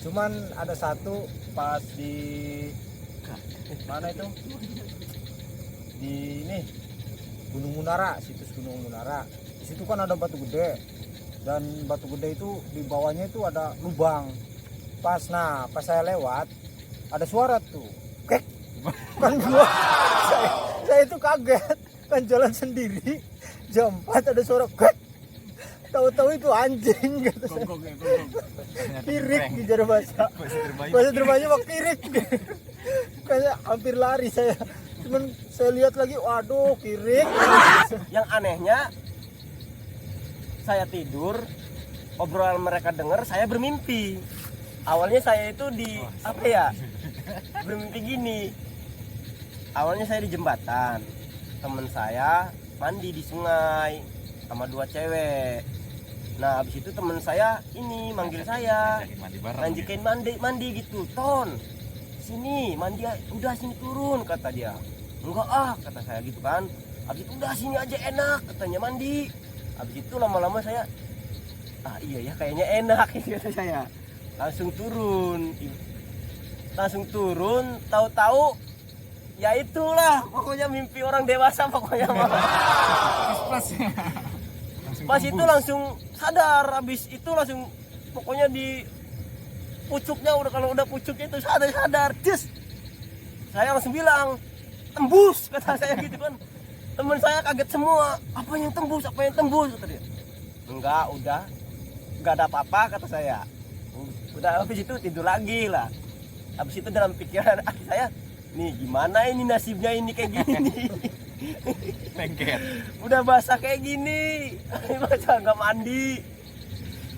Cuman ada satu pas di mana itu? Di ini Gunung Munara, situs Gunung Munara. Di situ kan ada batu gede. Dan batu gede itu di bawahnya itu ada lubang. Pas saya lewat ada suara tuh. Kek. Kan gua saya itu kaget. Kan jalan sendiri. Jam 4 ada suara kek. Tahu-tahu itu anjing gitu. Kirik di jari bahasa terbanyak mah kirik. Kayak hampir lari saya. Cuman saya lihat lagi, waduh kirik. Yang anehnya saya tidur, obrolan mereka dengar, saya bermimpi. Awalnya saya itu bermimpi gini. Awalnya saya di jembatan, teman saya mandi di sungai sama 2 cewek. Nah habis itu teman saya ini manggil saya, lanjutin mandi gitu. Ton, sini mandi, udah sini turun kata dia. Enggak kata saya gitu kan. Habis itu udah sini aja enak katanya mandi. Habis itu lama-lama saya iya ya kayaknya enak kata saya. Langsung turun, tahu-tahu ya itulah pokoknya mimpi orang dewasa pokoknya. Pas itu langsung sadar, habis itu langsung pokoknya di pucuknya kalau udah pucuknya itu sadar. Just saya langsung bilang tembus kata saya gitu kan. Teman saya kaget semua, apa yang tembus kata dia. Enggak, udah enggak ada apa-apa kata saya. Udah habis itu tidur lagi lah. Habis itu dalam pikiran saya, nih gimana ini nasibnya ini kayak gini. Lengket. Udah basah kayak gini, masa nggak mandi,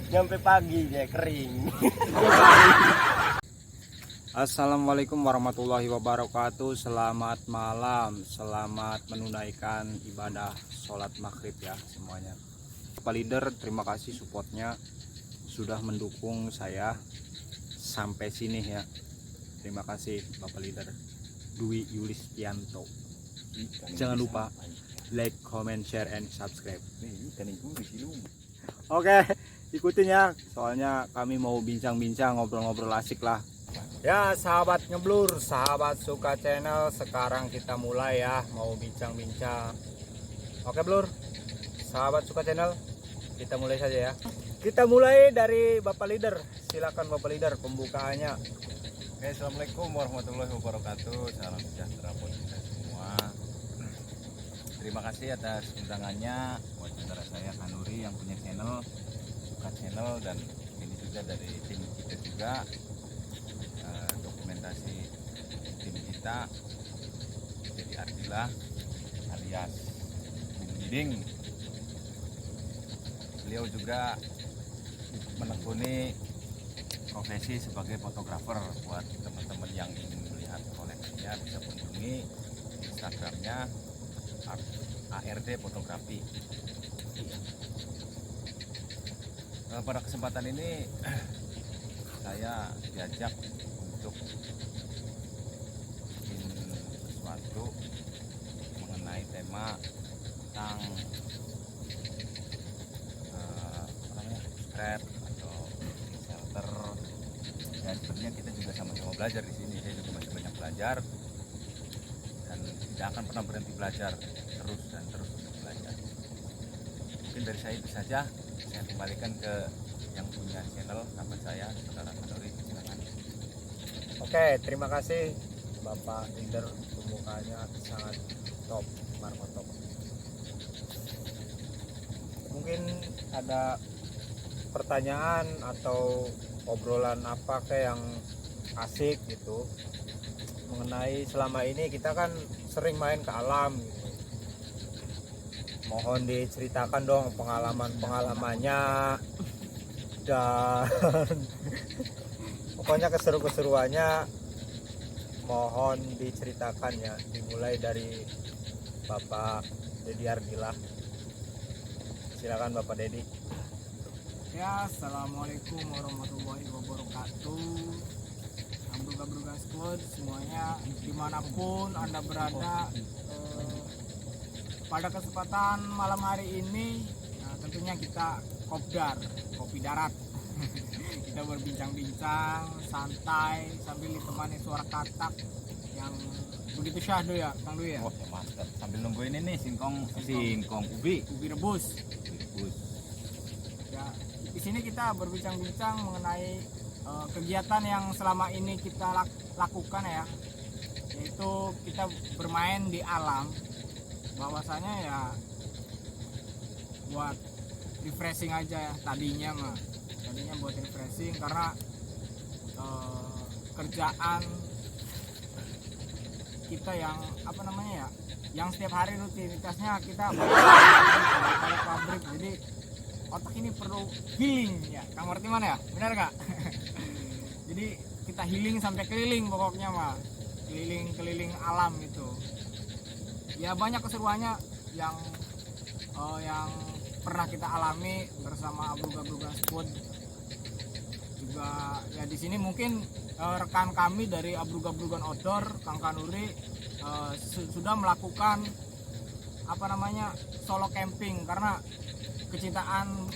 nyampe pagi dia kering. Assalamualaikum warahmatullahi wabarakatuh. Selamat malam, selamat menunaikan ibadah sholat maghrib ya semuanya. Bapak Leader, terima kasih supportnya sudah mendukung saya sampai sini ya. Terima kasih Bapak Leader Dwi Yulistianto. Jangan lupa like, comment, share, and subscribe. Oke, ikutin ya. Soalnya kami mau bincang-bincang, ngobrol-ngobrol asik lah. Ya sahabat ngeblur, sahabat suka channel, sekarang kita mulai ya, mau bincang-bincang. Oke Blur, sahabat suka channel, kita mulai saja ya. Kita mulai dari Bapak Leader. Silakan Bapak Leader pembukaannya. Oke, assalamualaikum warahmatullahi wabarakatuh. Salam sejahtera buat kita semua. Terima kasih atas undangannya buat saudara saya Kanuri yang punya channel suka channel, dan ini juga dari tim kita juga dokumentasi tim kita jadi Ardila alias Bung. Beliau juga menekuni profesi sebagai fotografer. Buat teman-teman yang ingin melihat koleksinya bisa kunjungi Instagramnya ARD Fotografi. Pada kesempatan ini saya diajak untuk bikin sesuatu mengenai tema tentang scrap atau shelter. Dan sebenarnya kita juga sama-sama belajar di sini. Saya juga masih banyak belajar dan tidak akan pernah berhenti belajar, terus untuk belajar. Mungkin dari saya itu saja. Saya kembalikan ke yang punya channel, sahabat saya, saudara Kanuri. Silakan. Oke, terima kasih Bapak Leader, pembukaannya sangat top, markotop. Mungkin ada pertanyaan atau obrolan apa kayak yang asik gitu mengenai selama ini kita kan sering main ke alam gitu. Mohon diceritakan dong pengalamannya dan pokoknya keseru-keseruannya mohon diceritakan ya, dimulai dari Bapak Dedi Ardila. Silakan Bapak Dedi. Ya, assalamualaikum warahmatullahi wabarakatuh. Abruga squad semuanya dimanapun anda berada, pada kesempatan malam hari ini tentunya kita kopdar, kopi darat. Kita berbincang-bincang santai sambil ditemani suara katak yang begitu syahdu ya Kang Dwi ya. Wah, mantap. Sambil nungguin ini singkong ubi. Ubi rebus. Bus. Ya, di sini kita berbincang-bincang mengenai kegiatan yang selama ini kita lakukan ya, yaitu kita bermain di alam. Bahwasanya ya buat refreshing aja ya tadinya buat refreshing karena kerjaan kita yang apa namanya ya, yang setiap hari rutinitasnya kita balik pabrik, jadi otak ini perlu healing ya. Kang ngerti mana ya, benar nggak? Jadi kita healing sampai keliling pokoknya mah, keliling alam itu ya. Banyak keseruannya yang pernah kita alami bersama Abrug-Abrugan Squad juga ya. Di sini mungkin rekan kami dari Abrug-Abrugan Outdoor, Kang Kanuri sudah melakukan apa namanya solo camping karena kecintaan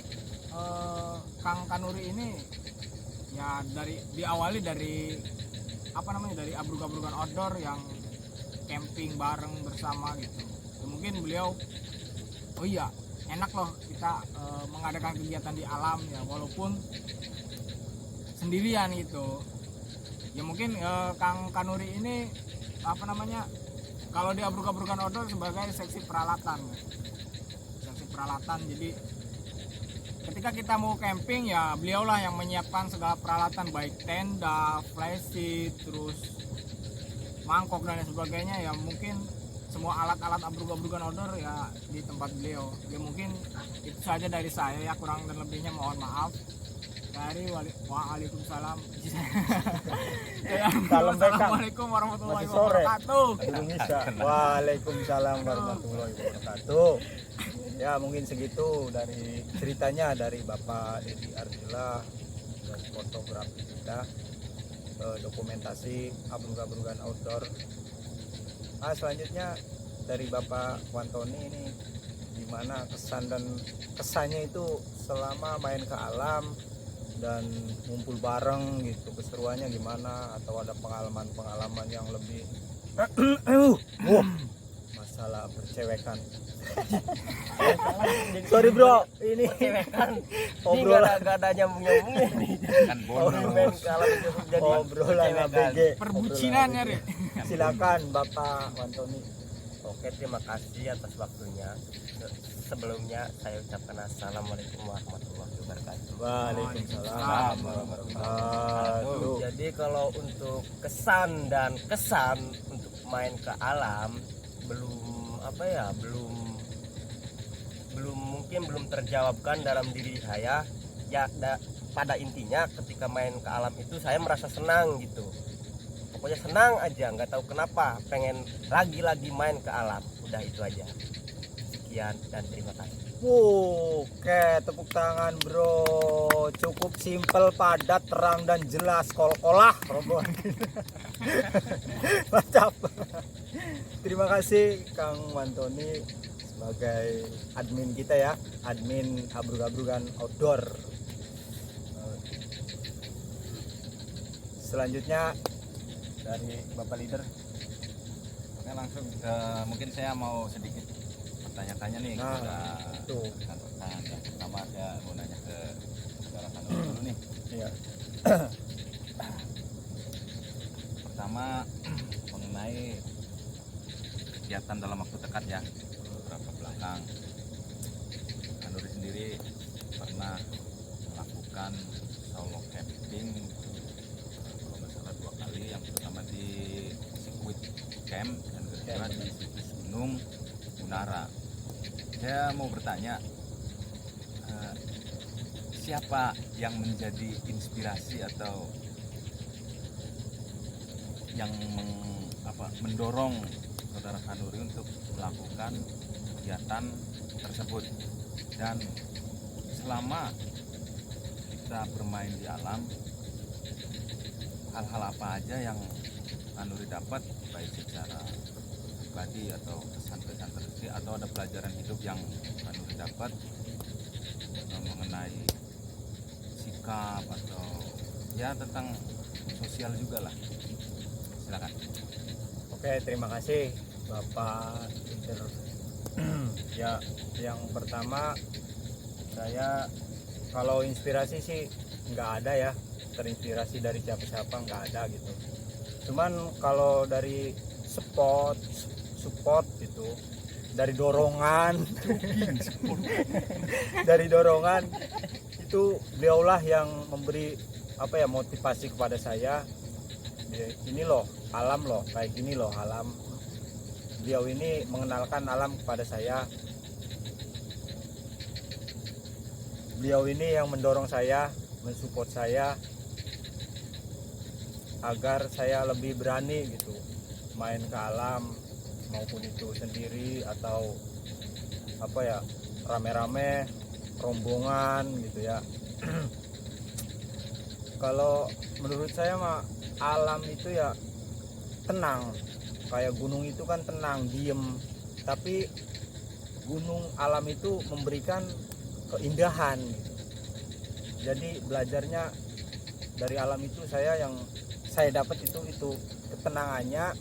Kang Kanuri ini ya diawali dari apa namanya, dari Abrug-Abrugan Outdoor yang camping bareng bersama gitu. Ya, mungkin beliau oh iya enak loh kita mengadakan kegiatan di alam ya, walaupun sendirian gitu ya. Mungkin Kang Kanuri ini apa namanya, kalau di Abrug-Abrugan Outdoor sebagai seksi peralatan. Jadi ketika kita mau camping ya beliaulah yang menyiapkan segala peralatan, baik tenda, flashlight, terus mangkok dan sebagainya ya. Mungkin semua alat-alat Abrug-Abrugan Outdoor ya di tempat beliau. Ya mungkin itu saja dari saya ya, kurang dan lebihnya mohon maaf. Dari waalaikumsalam. Assalamualaikum warahmatullahi Masih sore. wabarakatuh. Belum bisa. Waalaikumsalam warahmatullahi wabarakatuh. Ya mungkin segitu dari ceritanya dari Bapak Dedi Ardila, dari fotografi kita, dokumentasi Abrug-Abrugan Outdoor. Selanjutnya dari Bapak Wantoni ini gimana kesan dan kesannya itu selama main ke alam dan ngumpul bareng gitu, keseruannya gimana, atau ada pengalaman yang lebih masalah percewekan. Sorry bro, ini Obrolan gak ada nyambung-nyambungnya nih. Kan bonus. Main ke alam itu jadi obrolan ABG. Perbucinan ya, Ri. Silakan Bapak Wantoni. Oke, terima kasih atas waktunya. Sebelumnya saya ucapkan assalamualaikum warahmatullahi wabarakatuh. Waalaikumsalam warahmatullahi wabarakatuh. Jadi kalau untuk kesan untuk main ke alam belum apa ya, mungkin belum terjawabkan dalam diri saya ya. Pada intinya ketika main ke alam itu saya merasa senang gitu, pokoknya senang aja, nggak tahu kenapa pengen lagi main ke alam. Udah itu aja, sekian dan terima kasih. Oke, tepuk tangan bro. Cukup simpel, padat, terang dan jelas. Kol-kolah rombongan. Mantap. Terima kasih Kang Wantoni sebagai admin kita ya, admin Abrug-Abrugan Outdoor. Selanjutnya dari Bapak Leader. Oke, langsung ke, mungkin saya mau sedikit bertanya-tanya nih kepada itu. rekan-rekan. Yang pertama saya mau nanya ke saudara Kanuri dulu nih. Iya. Pertama mengenai kegiatan dalam waktu dekat ya, beberapa belakang Kanuri sendiri pernah melakukan solo camping, kalau nggak salah 2 kali. Yang pertama di Squid Camp dan kedua di situs Gunung Munara. Saya mau bertanya, siapa yang menjadi inspirasi atau yang mendorong saudara Kanuri untuk melakukan kegiatan tersebut? Dan selama kita bermain di alam, hal-hal apa aja yang Kanuri dapat, baik secara pribadi atau kesan-kesan tersendiri, atau ada pelajaran hidup yang Kanuri dapat mengenai sikap sikap atau ya tentang sosial juga lah. Silakan. Oke, terima kasih Bapak Inter. Ya, yang pertama saya kalau inspirasi sih nggak ada ya, terinspirasi dari siapa-siapa nggak ada gitu. Cuman kalau dari support gitu, dari dorongan, dari dorongan itu beliaulah yang memberi apa ya, motivasi kepada saya. Ini loh alam loh, kayak gini loh alam. Beliau ini mengenalkan alam kepada saya. Beliau ini yang mendorong saya, mensupport saya agar saya lebih berani gitu main ke alam, maupun itu sendiri atau apa ya, rame-rame rombongan gitu ya. Kalau menurut saya mah alam itu ya tenang, kayak gunung itu kan tenang, diem, tapi gunung alam itu memberikan keindahan gitu. Jadi belajarnya dari alam itu yang saya dapat itu ketenangannya,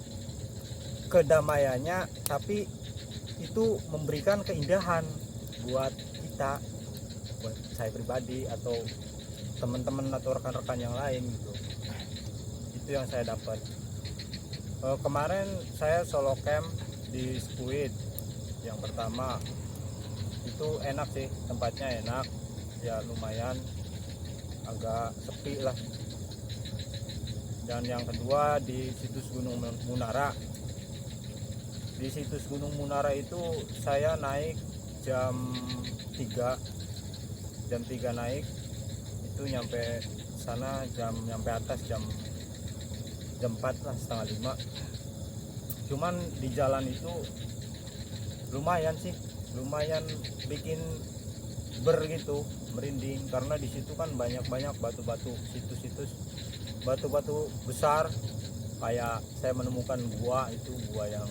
kedamaiannya, tapi itu memberikan keindahan buat kita, buat saya pribadi atau teman-teman atau rekan-rekan yang lain gitu. Itu yang saya dapat. Kemarin saya solo camp di Squid. Yang pertama itu enak sih, tempatnya enak ya, lumayan agak sepi lah. Dan yang kedua di situs Gunung Munara. Di situs Gunung Munara itu saya naik jam 3 naik, itu nyampe sana nyampe atas jam 4 lah, setengah 5. Cuman di jalan itu lumayan bikin gitu, merinding, karena di situ kan banyak batu-batu, situs batu-batu besar. Kayak saya menemukan gua yang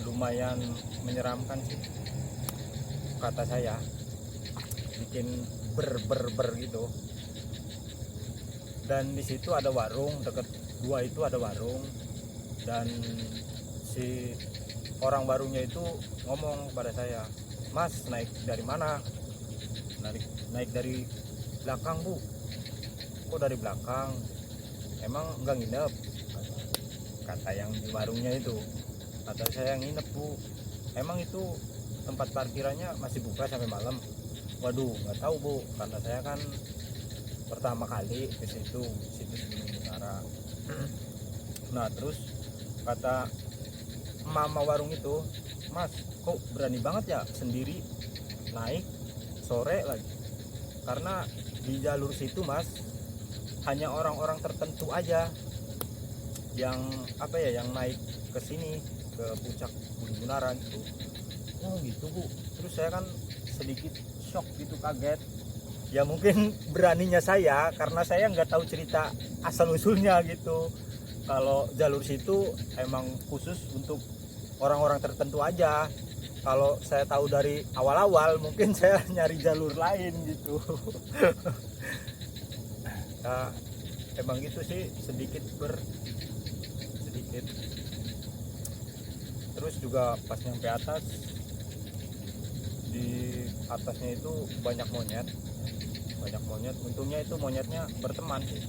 lumayan menyeramkan sih, kata saya, bikin ber gitu. Dan di situ ada warung, dekat gua itu ada warung, dan si orang warungnya itu ngomong kepada saya, "Mas, naik dari mana?" Naik dari belakang, Bu. Kok dari belakang? Emang enggak nginep? Kata yang di warungnya itu. Kata saya, nginep, Bu. Emang itu tempat parkirannya masih buka sampai malam? Waduh, nggak tahu, Bu, karena saya kan pertama kali ke situs Gunung Munara. Nah, terus kata mama warung itu, "Mas, kok berani banget ya sendiri naik sore lagi?" Karena di jalur situ, Mas, hanya orang-orang tertentu aja yang yang naik ke sini, ke puncak Gunung Munara gitu. Oh gitu, Bu. Terus saya kan sedikit shock gitu, kaget. Ya mungkin beraninya saya, karena saya nggak tahu cerita asal usulnya gitu. Kalau jalur situ emang khusus untuk orang-orang tertentu aja. Kalau saya tahu dari awal-awal, mungkin saya nyari jalur lain gitu. Nah, emang gitu sih, sedikit. Terus juga pas nyampe atas, di atasnya itu banyak monyet. Untungnya itu monyetnya berteman sih,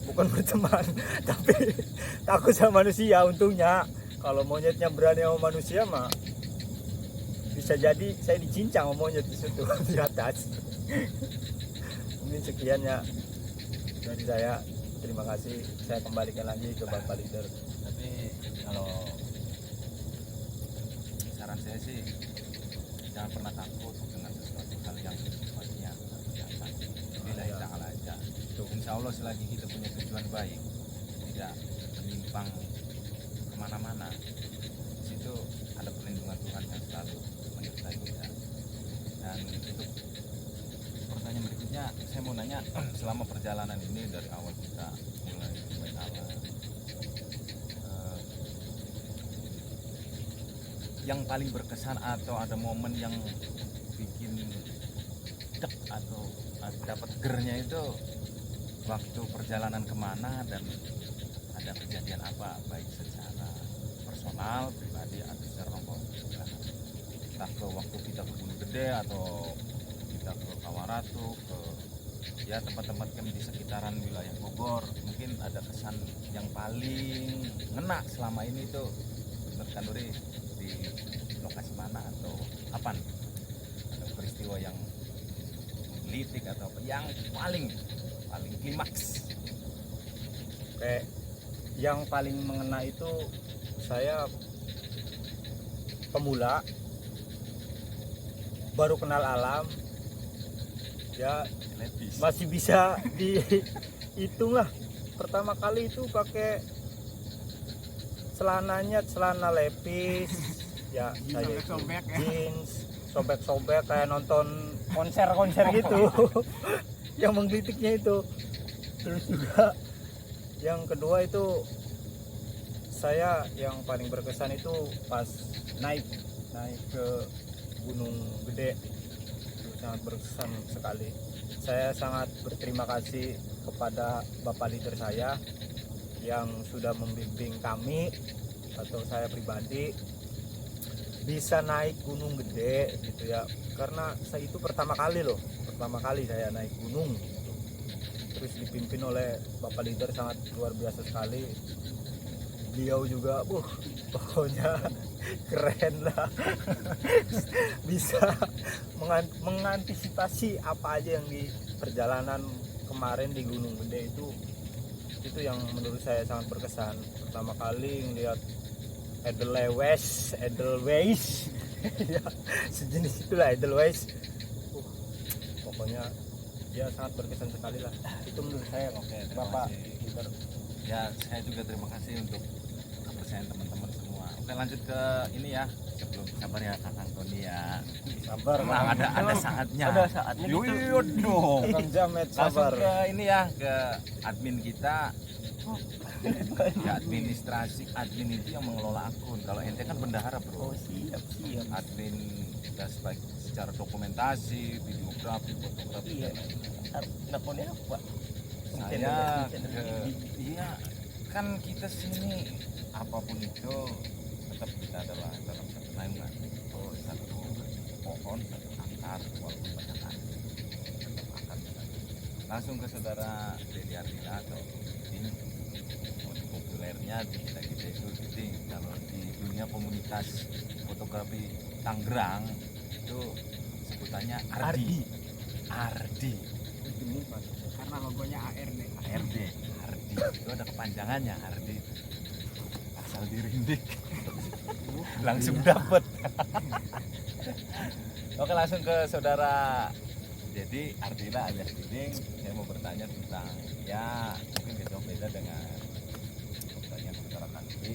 bukan berteman tapi takut sama manusia. Untungnya, kalau monyetnya berani sama manusia mah bisa jadi saya dicincang sama monyet di situ di atas. Mungkin sekian ya dari saya, terima kasih. Saya kembalikan lagi ke Bapak Leader. Tapi kalau saran saya sih, jangan pernah takut dengan sesuatu hal yang sifatnya biasa. Lillahi ta'ala aja. Insya Allah selagi kita punya tujuan baik, tidak menyimpang kemana-mana, di situ ada perlindungan Tuhan yang selalu menyertai kita. Dan untuk pertanyaan berikutnya, saya mau nanya, selama perjalanan ini dari awal kita mulai berjalan, yang paling berkesan atau ada momen yang bikin gedek atau dapat gernya itu waktu perjalanan kemana dan ada kejadian apa, baik secara personal pribadi atau secara rombongan, entah ke waktu kita ke Gunung Gede atau kita ke Kawaratu, ke ya tempat-tempat kami di sekitaran wilayah Bogor. Mungkin ada kesan yang paling ngena selama ini tuh menurut Kanuri di lokasi mana atau kapan, ada peristiwa yang menggelitik atau apa yang paling klimaks. Kayak yang paling mengena itu saya pemula baru kenal alam ya, masih bisa dihitung lah. Pertama kali itu pakai celana lepis ya, saya itu Sobek-sobek ya. jeans sobek-sobek kayak nonton konser gitu. Yang menggelitiknya itu. Terus juga yang kedua itu saya yang paling berkesan itu pas naik ke Gunung Gede, itu sangat berkesan sekali. Saya sangat berterima kasih kepada Bapak leader saya yang sudah membimbing kami atau saya pribadi bisa naik Gunung Gede gitu ya, karena saya itu pertama kali saya naik gunung gitu. Terus dipimpin oleh Bapak leader sangat luar biasa sekali. Beliau juga pokoknya keren lah. Bisa mengantisipasi apa aja yang di perjalanan kemarin di Gunung Gede itu yang menurut saya sangat berkesan. Pertama kali ngeliat Edelweiss ya, sejenis itulah Edelweiss. Pokoknya ya sangat berkesan sekali lah. Itu menurut saya. Oke, terima Bapak kasih. leader. Ya, saya juga terima kasih untuk kepercayaan teman-teman semua. Oke, lanjut ke ini ya. Sebelum sabar ya Kakang Tony ya. Sabar, Nah, ada saatnya. Ada saatnya gitu. Yuk dong. Kang Jamet, Langsung sabar. ke ini ya, ke admin kita. Ke administrasi, admin itu yang mengelola akun. Kalau ente kan bendahara, Bro. Oh, siap. Admin kita secara dokumentasi, videografi, fotografi. Iya. Teleponnya apa? Saya iya kan kita sini apapun itu tetap kita adalah dalam satu naungan, satu pohon, satu akar, walaupun banyak akar tetap akar. Langsung ke saudara Dedi Ardila atau Ding, untuk populernya di kita itu Ding. Kalau di dunia komunitas fotografi Tangerang itu sebutannya Ardi. Karena logonya ARD. ARD itu ada kepanjangannya. Ardi asal dirindik langsung dapet. Oke, langsung ke saudara Dedi Ardila alias Diding. Saya mau bertanya tentang ya mungkin beda dengan pertanyaan saudara Kandi.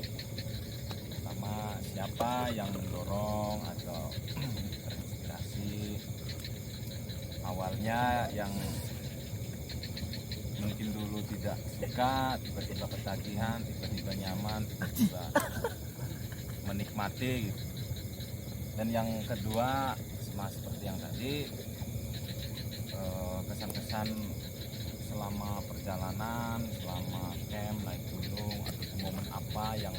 Pertama, siapa yang mendorong atau terinspirasi awalnya yang mungkin dulu tidak suka, tiba-tiba ketagihan, tiba-tiba nyaman, tiba-tiba menikmati gitu. Dan yang kedua, sama seperti yang tadi, kesan-kesan selama perjalanan, selama camp, naik gunung, atau momen apa yang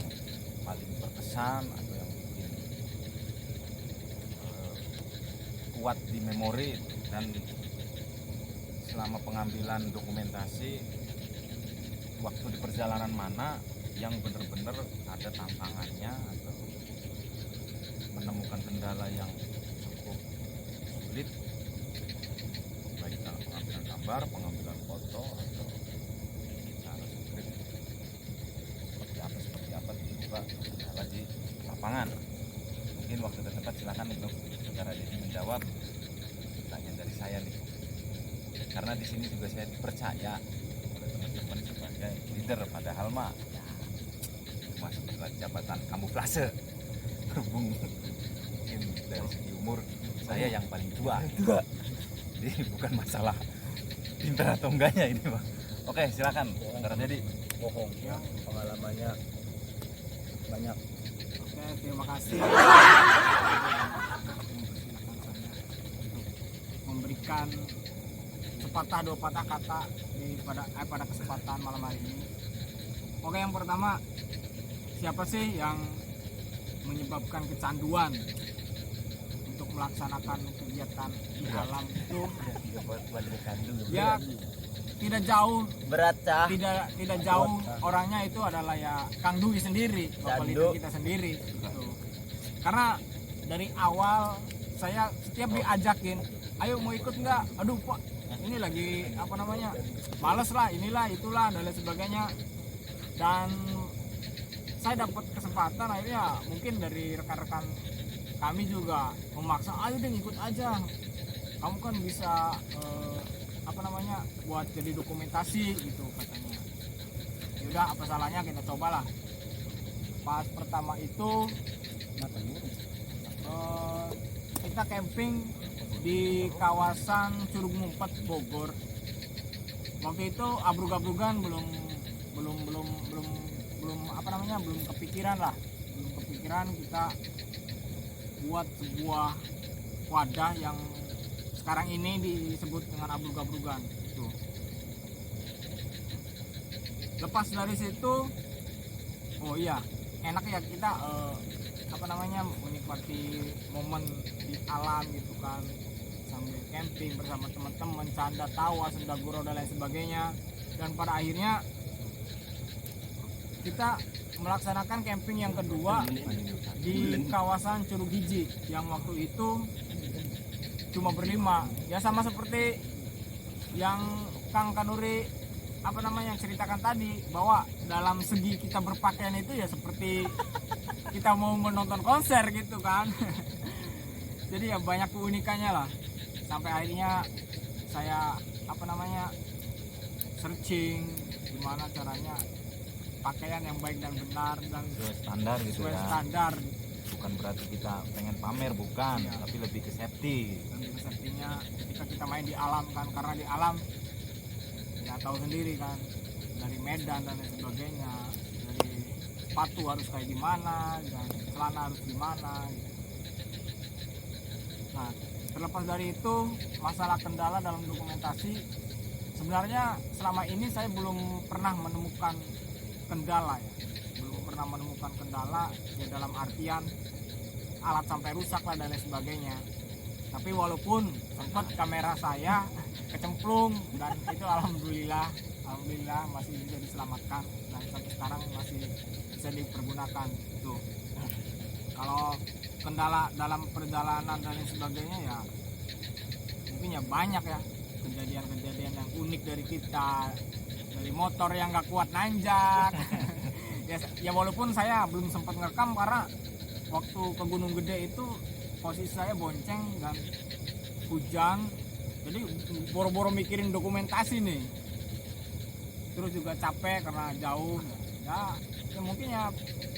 paling berkesan atau yang mungkin kuat di memori. Dan selama pengambilan dokumentasi, waktu di perjalanan mana yang benar-benar ada tantangannya atau menemukan kendala yang cukup sulit, baik dalam pengambilan gambar, pengambilan foto, atau cara skrip seperti apa juga kendala di lapangan. Mungkin waktu dan tempat silakan untuk saudara Dedi menjawab pertanyaan dari saya nih. Karena di sini juga saya dipercaya oleh teman-teman sebagai leader, padahal mah ya, cuma sebagai jabatan kamuflase. Berhubung mungkin dari segi umur saya yang paling tua. Jadi bukan masalah pintar atau enggaknya ini, Bang. Oke, silakan saudara Dedi. Bohong ya, pengalamannya banyak. Oke, terima kasih. Mempersilahkan saya untuk memberikan memberikan sepatah dua patah kata pada kesempatan malam hari ini. Oke, yang pertama, siapa sih yang menyebabkan kecanduan untuk melaksanakan kegiatan di alam itu? Ya tidak jauh, berat cah. tidak jauh orangnya itu adalah ya Kang Dwi sendiri, bapak Candu. leader kita sendiri gitu. Karena dari awal saya setiap diajakin, ayo mau ikut nggak, aduh pak ini lagi apa namanya males lah, inilah itulah dan lain sebagainya. Dan saya dapat kesempatan, akhirnya mungkin dari rekan-rekan kami juga memaksa, ayo deh ikut aja, kamu kan bisa apa namanya buat jadi dokumentasi gitu katanya. Yaudah, apa salahnya kita cobalah. Pas pertama itu kita camping di kawasan Curug Ngumpet, Bogor. Waktu itu abrug-abrugan belum apa namanya belum kepikiran kita buat sebuah wadah yang sekarang ini disebut dengan abrug-abrugan itu. Lepas dari situ, oh iya, enak ya kita apa namanya menikmati momen di alam gitu kan, sambil camping bersama teman-teman, canda tawa, senda gurau dan lain sebagainya. Dan pada akhirnya kita melaksanakan camping yang kedua di kawasan Curug Hiji yang waktu itu cuma berlima, ya sama seperti yang Kang Kanuri apa namanya ceritakan tadi, bahwa dalam segi kita berpakaian itu ya seperti kita mau menonton konser gitu kan. Jadi ya banyak keunikannya lah, sampai akhirnya saya apa namanya searching gimana caranya pakaian yang baik dan benar dan sesuai standar gitu sesuai ya. standar. Bukan berarti kita pengen pamer, bukan, Iya. tapi lebih ke safety. Dan safety-nya ketika kita main di alam kan, karena di alam ya tahu sendiri kan, dari medan dan lain sebagainya, dari sepatu harus kayak gimana dan celana harus gimana gitu. Nah, terlepas dari itu, masalah kendala dalam dokumentasi, sebenarnya selama ini saya belum pernah menemukan kendala ya, ya dalam artian alat sampai rusak lah dan lain sebagainya. Tapi walaupun sempat kamera saya kecemplung, dan itu alhamdulillah masih bisa diselamatkan dan sampai sekarang masih bisa dipergunakan itu. Kalau kendala dalam perjalanan dan lain sebagainya ya mungkin ya banyak ya kejadian-kejadian yang unik dari kita, dari motor yang gak kuat nanjak. Ya walaupun saya belum sempat ngerekam karena waktu ke Gunung Gede itu posisi saya bonceng dan hujan, jadi boro-boro mikirin dokumentasi nih, terus juga capek karena jauh ya mungkin ya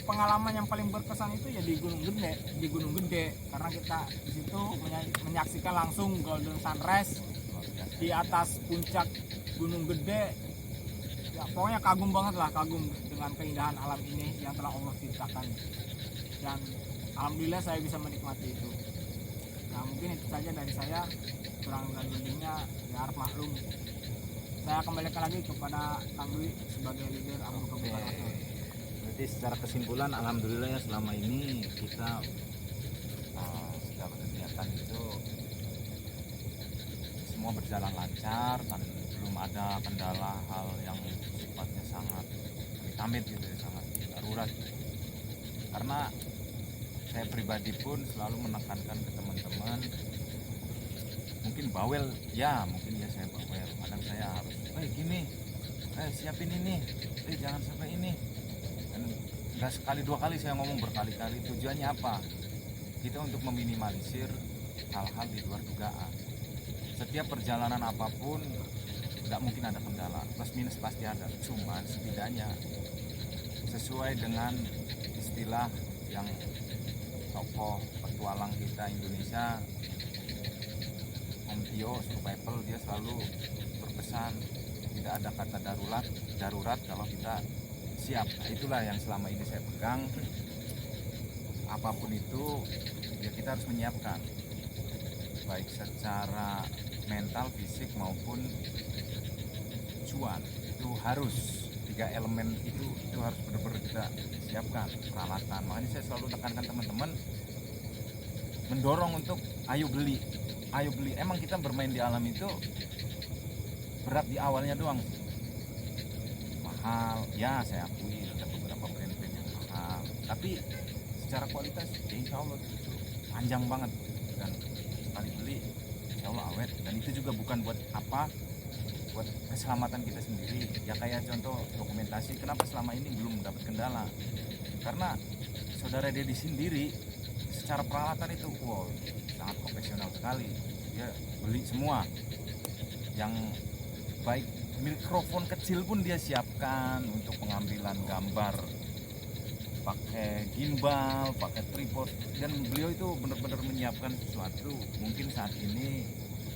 pengalaman yang paling berkesan itu ya di Gunung Gede karena kita di situ menyaksikan langsung golden sunrise di atas puncak Gunung Gede. Ya, pokoknya kagum dengan keindahan alam ini yang telah Allah ciptakan, dan alhamdulillah saya bisa menikmati itu. Nah mungkin itu saja dari saya, kurang dan lebihnya ya harap maklum. Saya kembalikan lagi kepada Kang Dwi sebagai leader abrug-abrugan Outdoor. Berarti secara kesimpulan alhamdulillah ya selama ini kita segala kegiatan itu semua berjalan lancar dan belum ada kendala hal yang sifatnya sangat amit gitu ya, sangat darurat gitu. Karena saya pribadi pun selalu menekankan ke teman-teman, mungkin bawel ya, mungkin ya saya bawel, kadang saya harus gini, siapin ini, jangan sampai ini. Dan nggak sekali dua kali saya ngomong, berkali-kali. Tujuannya apa? Kita untuk meminimalisir hal-hal di luar dugaan. Setiap perjalanan apapun nggak mungkin ada kendala, plus minus pasti ada, cuman setidaknya sesuai dengan istilah yang tokoh petualang kita Indonesia, Om Tio Survival, dia selalu berpesan tidak ada kata darurat kalau kita siap. Nah, itulah yang selama ini saya pegang. Apapun itu ya kita harus menyiapkan, baik secara mental, fisik maupun cuan. Itu harus 3 elemen itu harus benar-benar kita siapkan peralatan. Makanya saya selalu tekankan teman-teman mendorong untuk ayo beli. Emang kita bermain di alam itu berat di awalnya doang, mahal ya, saya akui ada beberapa brand-brand yang mahal, tapi secara kualitas ya insya Allah itu panjang banget, dan sekali beli insya Allah awet. Dan itu juga bukan buat keselamatan kita sendiri ya, kayak contoh dokumentasi, kenapa selama ini belum mendapat kendala, karena saudara Dedi sendiri secara peralatan itu wow, sangat profesional sekali. Dia beli semua yang baik, mikrofon kecil pun dia siapkan untuk pengambilan gambar, pakai gimbal, pakai tripod, dan beliau itu benar-benar menyiapkan sesuatu. Mungkin saat ini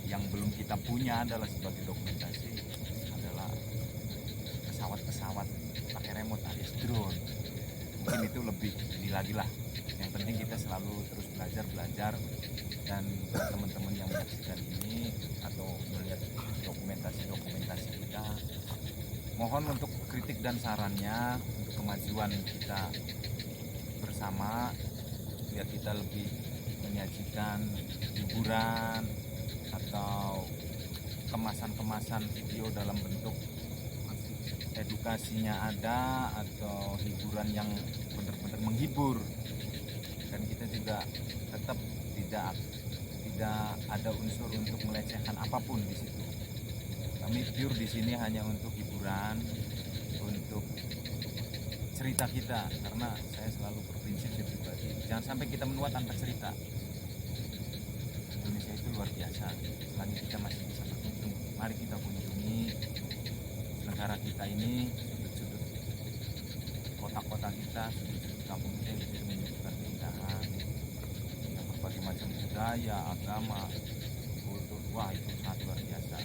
yang belum kita punya adalah sebagai dokumentasi adalah pesawat pakai remote alias drone. Mungkin itu lebih ini lagi lah. Yang penting kita selalu terus belajar, dan teman-teman yang menyaksikan ini atau melihat dokumentasi kita, mohon untuk kritik dan sarannya untuk kemajuan kita bersama, biar kita lebih menyajikan hiburan atau kemasan video dalam bentuk edukasinya ada, atau hiburan yang benar-benar menghibur. Dan kita juga tetap tidak ada unsur untuk melecehkan apapun di situ. Kami pure di sini hanya untuk hiburan, untuk cerita kita, karena saya selalu berprinsip pribadi, jangan sampai kita menua tanpa cerita. Indonesia itu luar biasa, selagi kita masih bisa berkunjung, mari kita kunjungi negara kita ini, sudut-sudut kota-kota kita, sudut-sudut kampung kita yang bisa menunjukkan keindahan, yang berbagai macam budaya, agama, kultur. Wah, itu sangat luar biasa,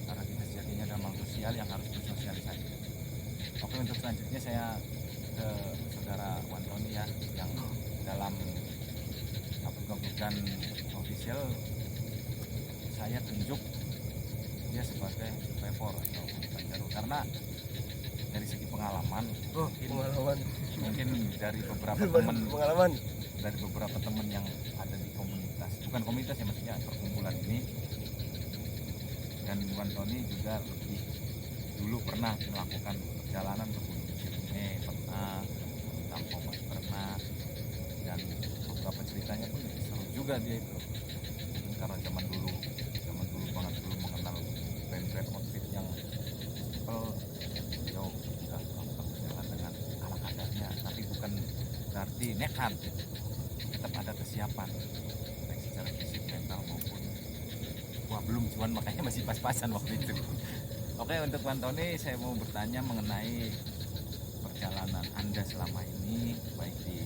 karena kita sejatinya adalah makhluk sosial yang harus bersosialisasi. Oke, untuk selanjutnya saya ke saudara Wantoni ya, yang dalam Abrugabugan official saya tunjuk dia sebagai survivor atau pembantu, karena dari segi pengalaman mungkin dari beberapa teman yang ada di komunitas, bukan komunitas ya, maksudnya perkumpulan ini, dan Wantoni juga lebih dulu pernah melakukan perjalanan ke Gunung Ciremai, pernah Tampung masih pernah, dan beberapa ceritanya pun seru juga dia itu. Mungkin karena zaman dulu banget belum mengenal brand outfit yang simple, dia udah berjalan dengan ala kadarnya, tapi bukan berarti nekat, tetap ada kesiapan baik secara fisik, mental maupun belum cuan, makanya masih pas-pasan waktu itu. Oke, untuk Wantoni saya mau bertanya mengenai perjalanan Anda selama ini, baik di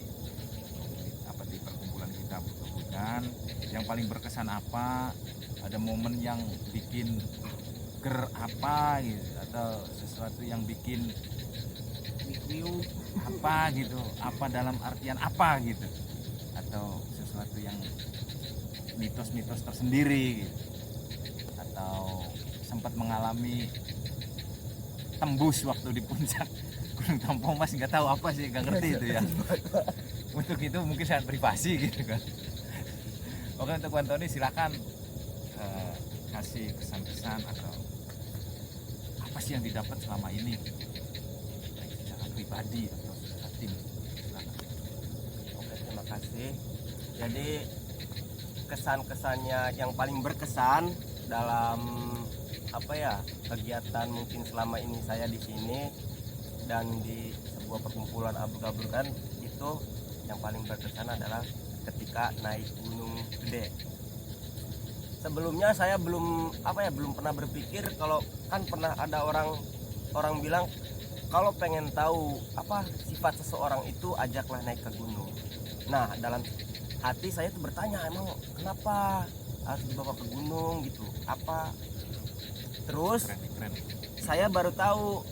perkumpulan kita Abrugabugan, yang paling berkesan apa, ada momen yang bikin ger apa gitu, atau sesuatu yang bikin apa gitu, apa dalam artian apa gitu, atau sesuatu yang mitos-mitos tersendiri gitu, atau sempat mengalami tembus waktu di puncak Gunung Tampung Mas, nggak tahu apa sih, nggak ngerti itu ya. Untuk itu mungkin sangat privasi gitu kan. Oke, untuk Wantoni silakan kasih kesan-kesan atau apa sih yang didapat selama ini, baik secara pribadi atau secara tim. Silakan. Oke, terima kasih. Jadi kesan-kesannya yang paling berkesan dalam kegiatan mungkin selama ini saya di sini dan di sebuah perkumpulan Abrugabugan, itu yang paling berkesan adalah ketika naik Gunung Gede. Sebelumnya saya belum pernah berpikir, kalau kan pernah ada orang bilang kalau pengen tahu apa sifat seseorang itu ajaklah naik ke gunung. Nah, dalam hati saya tuh bertanya, emang kenapa harus dibawa ke gunung gitu, apa? Terus Keren. saya baru tahu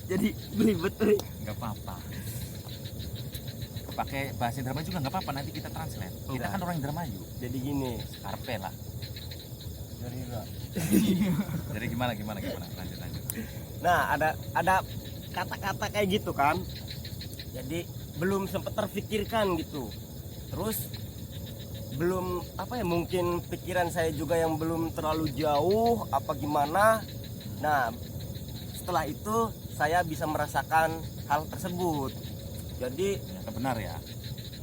jadi belibet. Nggak apa-apa. pakai bahasa Indramayu juga nggak apa-apa, nanti kita translate. Kita Enggak. kan orang Indramayu. Jadi gini, Karpe lah. jadi Jadi gimana lanjut. nah ada kata-kata kayak gitu kan, jadi belum sempat terfikirkan gitu. Terus belum apa ya, mungkin pikiran saya juga yang belum terlalu jauh apa gimana. Nah setelah itu saya bisa merasakan hal tersebut. Jadi Ternyata benar ya.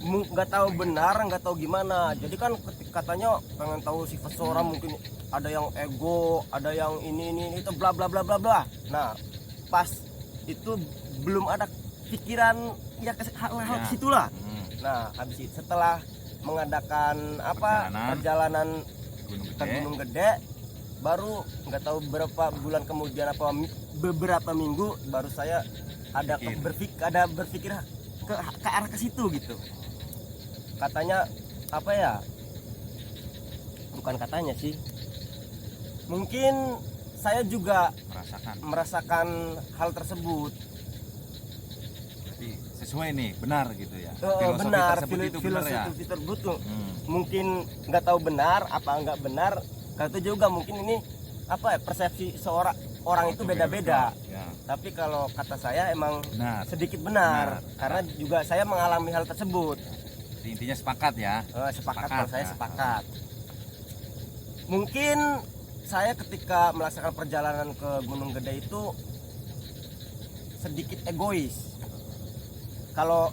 nggak tahu benar, nggak tahu gimana. Jadi kan katanya pengen tahu sifat seseorang, mungkin ada yang ego, ada yang ini itu bla bla bla bla bla. Nah pas itu belum ada pikiran ya ke hal-hal Ya. situlah. Hmm. Nah habis itu setelah mengadakan perjalanan Gunung ke Gede. Gunung Gede, baru nggak tahu berapa bulan kemudian apa beberapa minggu baru saya ada berpikir ke arah ke situ gitu. Katanya apa ya, bukan katanya sih, mungkin saya juga merasakan hal tersebut. Berarti sesuai nih, benar gitu ya. Benar, tersebut itu benar ya. filosofi tersebut tuh. Hmm. Mungkin nggak tahu benar apa nggak benar, kalau itu juga mungkin ini apa ya, persepsi seorang orang itu beda-beda. Ya, Tapi kalau kata saya emang benar. sedikit benar, karena juga saya mengalami hal tersebut. Jadi intinya sepakat ya. Sepakat, kalau saya ya. sepakat. Mungkin saya ketika melaksanakan perjalanan ke Gunung Gede itu sedikit egois. Kalau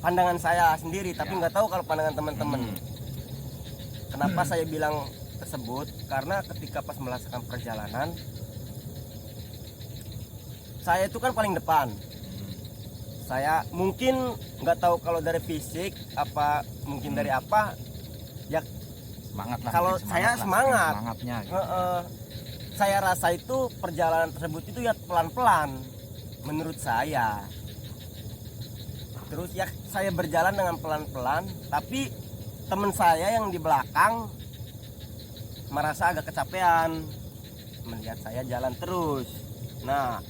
pandangan saya sendiri, tapi Ya. nggak tahu kalau pandangan teman-teman. Hmm. Kenapa saya bilang tersebut? Karena ketika pas melaksanakan perjalanan, saya itu kan paling depan. Saya mungkin nggak tahu kalau dari fisik apa, mungkin dari apa. Ya Semangat lah. kalau bikin saya lah, semangat. semangatnya gitu. Saya rasa itu perjalanan tersebut itu ya pelan-pelan menurut saya. Terus ya saya berjalan dengan pelan-pelan, tapi teman saya yang di belakang merasa agak kecapean melihat saya jalan terus. Nah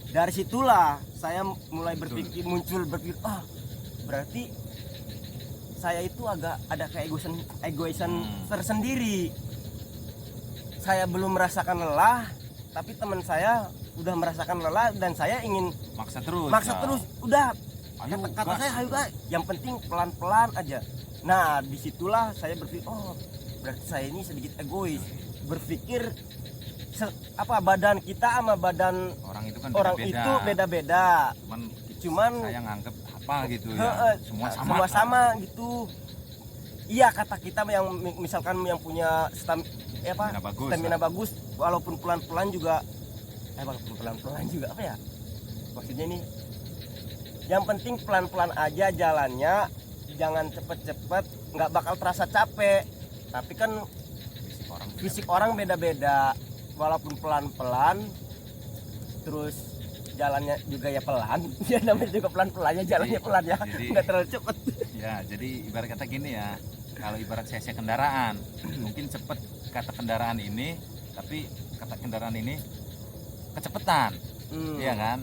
dari situlah saya mulai muncul berpikir, berarti saya itu agak ada egoisan tersendiri. Saya belum merasakan lelah, tapi teman saya udah merasakan lelah dan saya ingin Maksa terus. udah. Ayo, Kata gas. saya ayo guys, yang penting pelan-pelan aja. Nah disitulah saya berpikir, berarti saya ini sedikit egois, berpikir badan kita sama badan Orang itu kan orang beda-beda. itu beda-beda. Cuman saya nganggep apa gitu ya. Semua sama. Semua sama gitu. Iya, kata kita yang misalkan yang punya stamina bagus, walaupun pelan-pelan juga apa ya? Maksudnya ini yang penting pelan-pelan aja jalannya, jangan cepet-cepet, nggak bakal terasa capek. Tapi kan fisik orang beda-beda, walaupun pelan-pelan, terus jalannya juga ya pelan. Ya namanya juga pelan-pelannya, jalannya pelan ya, nggak terlalu cepet. Ya, jadi ibarat kata gini ya, kalau ibarat cc kendaraan, mungkin cepet kata kendaraan ini, tapi kata kendaraan ini kecepatan, iya kan?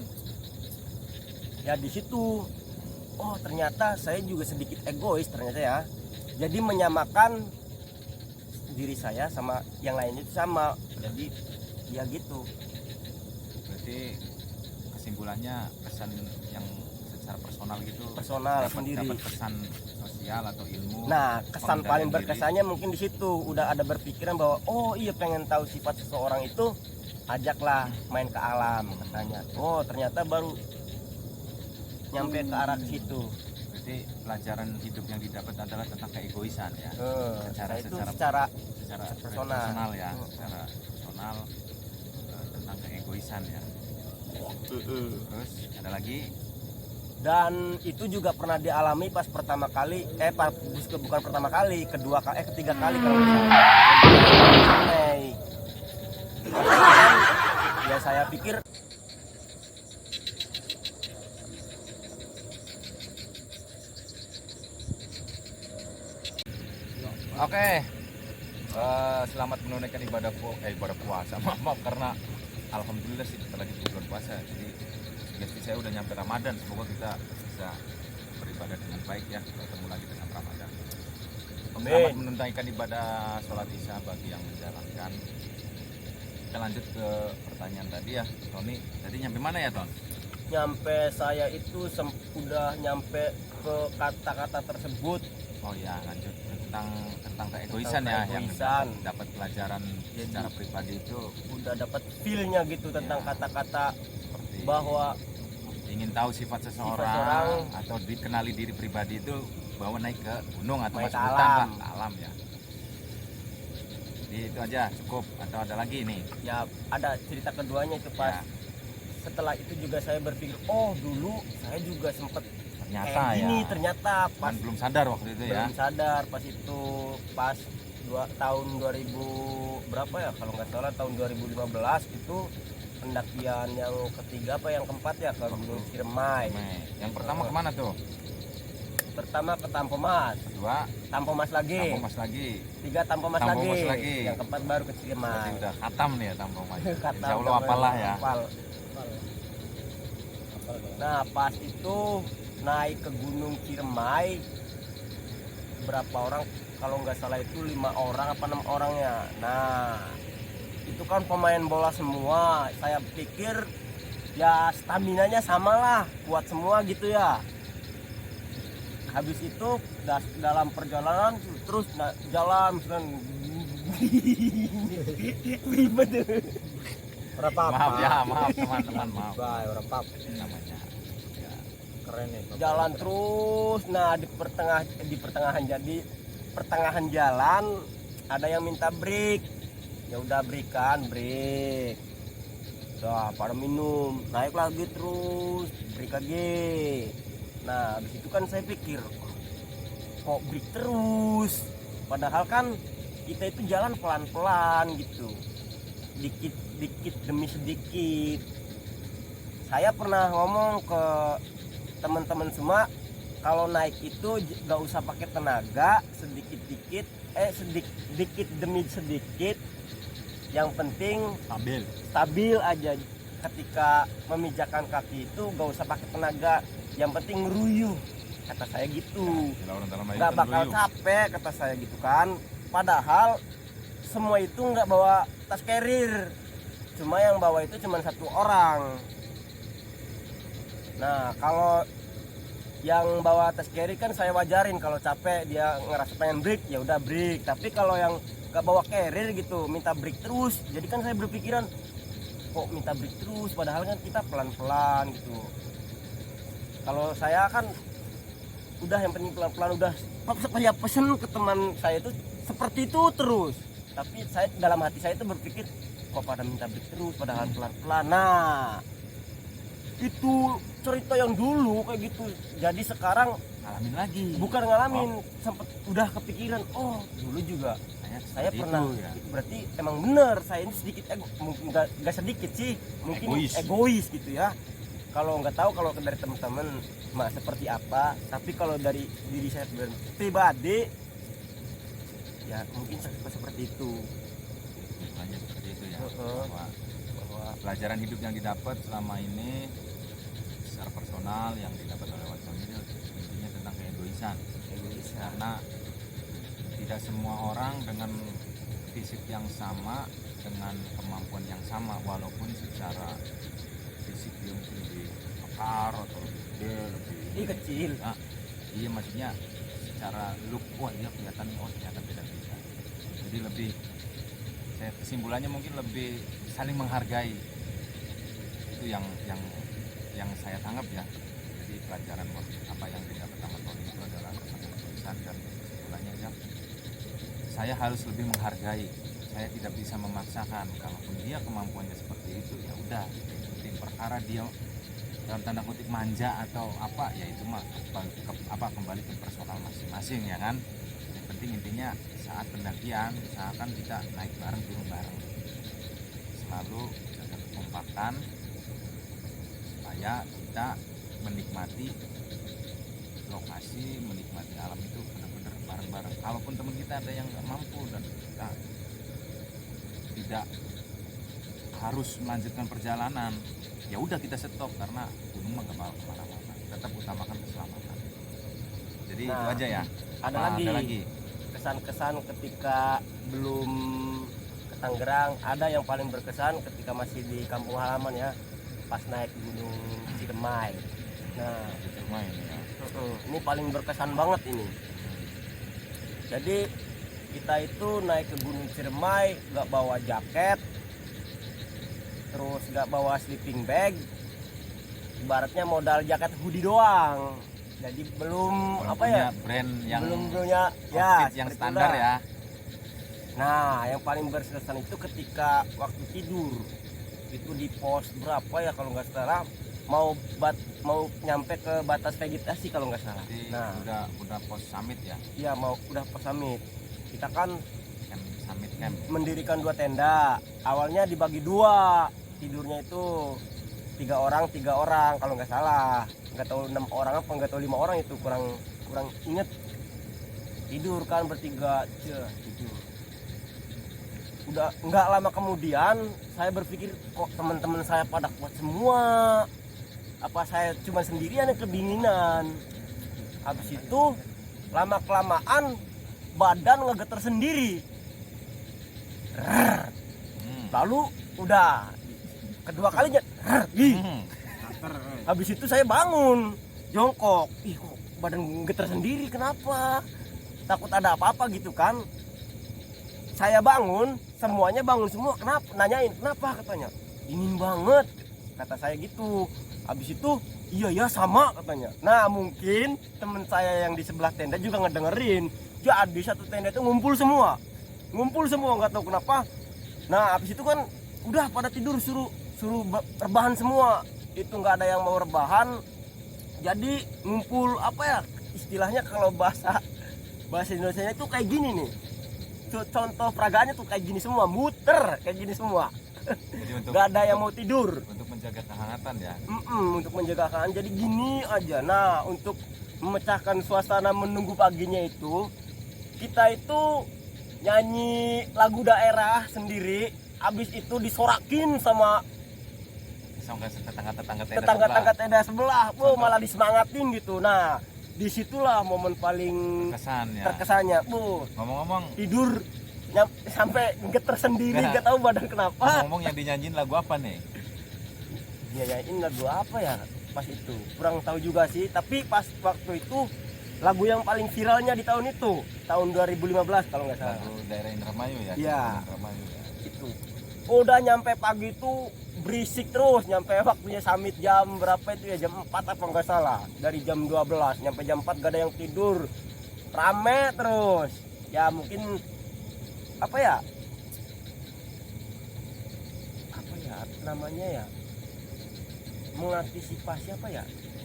Ya di situ, ternyata saya juga sedikit egois ternyata ya. Jadi menyamakan diri saya sama yang lain itu sama. Jadi ya gitu. Berarti kesimpulannya kesan yang secara personal gitu. Sendiri. Dapat pesan sosial atau ilmu. Nah, kesan paling diri. berkesannya mungkin di situ udah ada berpikiran bahwa pengen tahu sifat seseorang itu, ajaklah main ke alam katanya. Ternyata baru nyampe ke arah ke situ. Berarti pelajaran hidup yang didapat adalah tentang keegoisan ya. Secara personal ya, secara personal tentang keegoisan ya. Terus ada lagi, dan itu juga pernah dialami pas pertama kali, bukan pertama kali, ketiga kali kalau misalnya. Ya saya pikir oke. Selamat menunaikan ibadah puasa. Maaf karena alhamdulillah sih kita lagi di bulan puasa. Jadi saya udah nyampe Ramadan. Semoga kita bisa beribadah dengan baik ya, bertemu lagi dengan Ramadan. Amin. Selamat menunaikan ibadah sholat isya bagi yang menjalankan. Kita lanjut ke pertanyaan tadi ya, Tony. Tadi nyampe mana ya, Ton? Nyampe saya itu udah nyampe ke kata-kata tersebut. Oh ya, lanjut tentang keegoisan Tentang ya, yang keegoisan. dapat pelajaran secara pribadi itu Udah dapat feel-nya gitu tentang Ya. kata-kata seperti bahwa ingin tahu sifat seseorang seseorang. atau dikenali diri pribadi itu bawa naik ke gunung atau Naik masuk ke hutan alam. lah, ke alam ya. Jadi itu aja cukup atau ada lagi nih? ya ada cerita keduanya itu pas Ya, setelah itu juga saya berpikir, oh dulu saya juga sempet ternyata kayak gini, ya. ternyata Cuman pas belum sadar waktu itu ya. belum sadar pas itu pas tahun 2000 berapa ya kalau nggak salah tahun 2015 itu pendakian yang ketiga apa yang keempat ya ke Gunung Ciremai. Yang pertama kemana tuh? Pertama ke Tampomas, Kedua Tampomas lagi, Tampomas lagi. tiga Tampomas Tampomas lagi. lagi. Yang keempat baru ke Berarti Ciremai. udah khatam nih ya Tampomas. Kata Insya Allah udah apalah ya. hafal. Nah pas itu naik ke Gunung Ciremai berapa orang kalau nggak salah itu 5 orang apa 6 orang ya. Nah itu kan pemain bola semua, saya pikir ya staminanya sama lah, kuat semua gitu ya. Habis itu dalam perjalanan terus jalan misalkan ribet. Berapa? Maaf ya, maaf teman-teman, maaf. Bye, berapa? Namanya. Ya. Keren nih. Bapak. Jalan terus, nah di pertengahan jalan ada yang minta break. Ya udah break. Udah pada minum, naik lagi terus, break lagi. Nah, habis itu kan saya pikir, kok break terus? Padahal kan kita itu jalan pelan-pelan gitu. Dikit demi sedikit. Saya pernah ngomong ke teman-teman semua, kalau naik itu gak usah pakai tenaga, sedikit demi sedikit. Yang penting stabil aja. Ketika memijakan kaki itu gak usah pakai tenaga, yang penting ngeruyuh, kata saya gitu. Gak bakal capek, kata saya gitu kan. Padahal semua itu nggak bawa tas carrier, cuma yang bawa itu cuma 1 orang. Nah kalau yang bawa tas carrier kan saya wajarin, kalau capek dia ngerasa pengen break ya udah break. Tapi kalau yang nggak bawa carrier gitu minta break terus, jadi kan saya berpikiran kok minta break terus, padahal kan kita pelan-pelan gitu. Kalau saya kan udah yang penting pelan-pelan, udah saya pesen ke teman saya itu seperti itu terus. Tapi saya dalam hati saya itu berpikir kok pada minta break terus padahal pelan-pelan. Nah itu cerita yang dulu kayak gitu, jadi sekarang Ngalamin lagi. bukan ngalamin, sempet udah kepikiran, oh dulu juga saya Seperti pernah itu, ya. berarti emang bener saya ini sedikit mungkin nggak sedikit sih, mungkin egois gitu ya. Kalau nggak tahu kalau dari teman-teman seperti apa, tapi kalau dari diri saya pribadi ya mungkin seperti itu. Hanya seperti itu ya. Heeh. Bahwa pelajaran hidup yang didapat selama ini secara personal yang didapat oleh Watson itu intinya tentang keegoisan. Karena tidak semua orang dengan fisik yang sama, dengan kemampuan yang sama, walaupun secara fisik dia mungkin lebih kekar atau lebih gede, Ini kecil. Nah, iya maksudnya secara look, wah dia kelihatan, oh ternyata beda-beda. Jadi lebih, saya kesimpulannya mungkin lebih saling menghargai. Itu yang saya tangkap ya. Jadi pelajaran apa yang didapat sama Tony itu adalah tentang keegoisan, dan kesimpulannya ya, saya harus lebih menghargai. Saya tidak bisa memaksakan. Kalaupun dia kemampuannya seperti itu, ya udah ikutin. Perkara dia dalam tanda kutip manja atau apa, ya itu mah kembali ke personal masing-masing ya kan. Yang penting intinya saat pendakian usahakan kita naik bareng, turun bareng, selalu jaga kekompakan supaya kita menikmati lokasi, menikmati alam itu benar-benar bareng-bareng. Kalaupun teman kita ada yang nggak mampu dan kita tidak harus melanjutkan perjalanan, ya udah kita stop karena gunung mah gak bakal kemana-mana. Tetap utamakan keselamatan. Jadi Nah, itu aja ya. ada Apa lagi kesan-kesan ketika belum ke Tangerang. Ada yang paling berkesan ketika masih di kampung halaman ya, pas naik Gunung Ciremai. Nah, Cuma ini ya. ini paling berkesan banget ini. Jadi kita itu naik ke Gunung Ciremai nggak bawa jaket, terus nggak bawa sleeping bag, ibaratnya modal jaket hoodie doang. Jadi belum Belum apa ya, punya brand yang belum punya ya outfit yang seperti standar itulah. ya. Nah, yang paling berkesan itu ketika waktu tidur itu di pos berapa ya kalau nggak salah, mau nyampe ke batas vegetasi kalau nggak salah. Jadi Nah, udah pos summit ya, iya mau udah pos summit. Kita kan summit camp. mendirikan 2 tenda. Awalnya dibagi 2, tidurnya itu 3 orang kalau nggak salah. Nggak tahu 6 orang apa nggak tahu 5 orang, itu kurang inget. Tidur kan bertiga, tidur. Udah nggak lama kemudian saya berpikir kok teman-teman saya pada kuat semua, apa saya cuma sendirian yang kedinginan. Habis itu lama kelamaan badan ngegeter sendiri. Lalu udah kedua kalinya habis itu saya bangun jongkok, ih kok badan getar sendiri, kenapa, takut ada apa-apa gitu kan. Saya bangun, semuanya bangun semua, kenapa, nanyain kenapa, katanya dingin banget, kata saya gitu. Habis itu iya ya sama katanya. Nah mungkin teman saya yang di sebelah tenda juga ngedengerin, jadi satu tenda itu ngumpul semua nggak tahu kenapa. Nah habis itu kan udah pada tidur, suruh rebahan semua, itu nggak ada yang mau rebahan. Jadi ngumpul apa ya istilahnya, kalau bahasa Indonesia itu kayak gini nih, contoh peragaannya tuh kayak gini semua, muter kayak gini semua. Jadi Nggak ada yang mau tidur. untuk menjaga kehangatan ya. Untuk menjaga kehangatan, jadi gini aja. Nah untuk memecahkan suasana menunggu paginya itu, kita itu nyanyi lagu daerah sendiri, habis itu disorakin sama Sampai tetangga-tetangga tenda tetangga-tetangga sebelah. tenda sebelah. Malah disemangatin gitu. Nah disitulah momen paling Kesan ya. terkesannya. Ngomong-ngomong, Tidur sampai geter sendiri, Nah. nggak tahu badan kenapa. ngomong yang dinyanyiin lagu apa nih? Nyanyiin lagu apa ya pas itu, kurang tahu juga sih. Tapi pas waktu itu lagu yang paling viralnya di tahun itu, tahun 2015 kalau nggak salah. Lagu daerah Indramayu ya. Iya. Indramayu ya. Itu udah nyampe pagi itu berisik terus, nyampe waktunya summit jam berapa itu ya, jam 4 apa nggak salah. Dari jam 12 nyampe jam 4 gak ada yang tidur, rame terus ya. Mungkin apa ya namanya ya, mengantisipasi apa ya,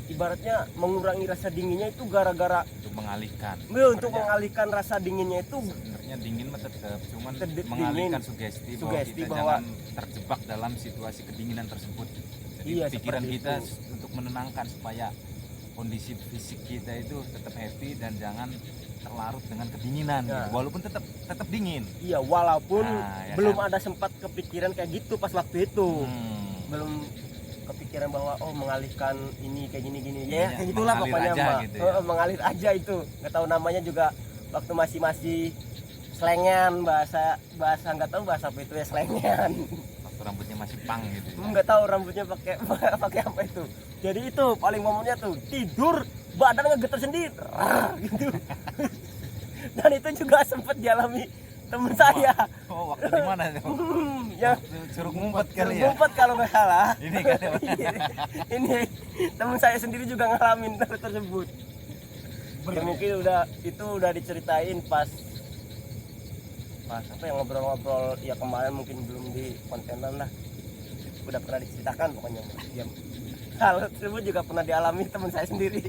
ibaratnya mengurangi rasa dinginnya itu gara-gara Untuk mengalihkan. untuk Sebenarnya- mengalihkan rasa dinginnya itu. Sebenarnya dingin mah tetap, cuman Dingin. mengalihkan sugesti bahwa Sugesti kita bahwa- jangan terjebak dalam situasi kedinginan tersebut. Jadi Iya, pikiran seperti kita itu. untuk menenangkan supaya kondisi fisik kita itu tetap happy dan jangan terlarut dengan kedinginan Ya. gitu. Walaupun tetap dingin. Iya, walaupun Nah, ya belum kan? ada sempat kepikiran kayak gitu pas waktu itu. Hmm. Belum kepikiran bahwa mengalihkan ini kayak gini ya, Iya, kayak gitulah mengalir pokoknya aja mah. gitu ya. Mengalir aja itu, nggak tahu namanya juga waktu masih slengan, bahasa nggak tahu bahasa apa itu ya, slengan. Waktu rambutnya masih pang gitu. Ya. Nggak tahu rambutnya pakai pakai apa itu. Jadi itu paling momennya tuh tidur badan ngegeter sendiri gitu. Dan itu juga sempat dialami teman saya. Oh, waktu di mana tuh? Yang Suruh ngumpet kali ya. ngumpet kalau nggak salah. Ini kan ya. Ini teman saya sendiri juga ngalamin hal tersebut. Ya mungkin udah diceritain pas apa yang ngobrol-ngobrol ya kemarin, mungkin belum di kontenan lah, udah pernah diceritakan pokoknya ya. Hal tersebut juga pernah dialami teman saya sendiri.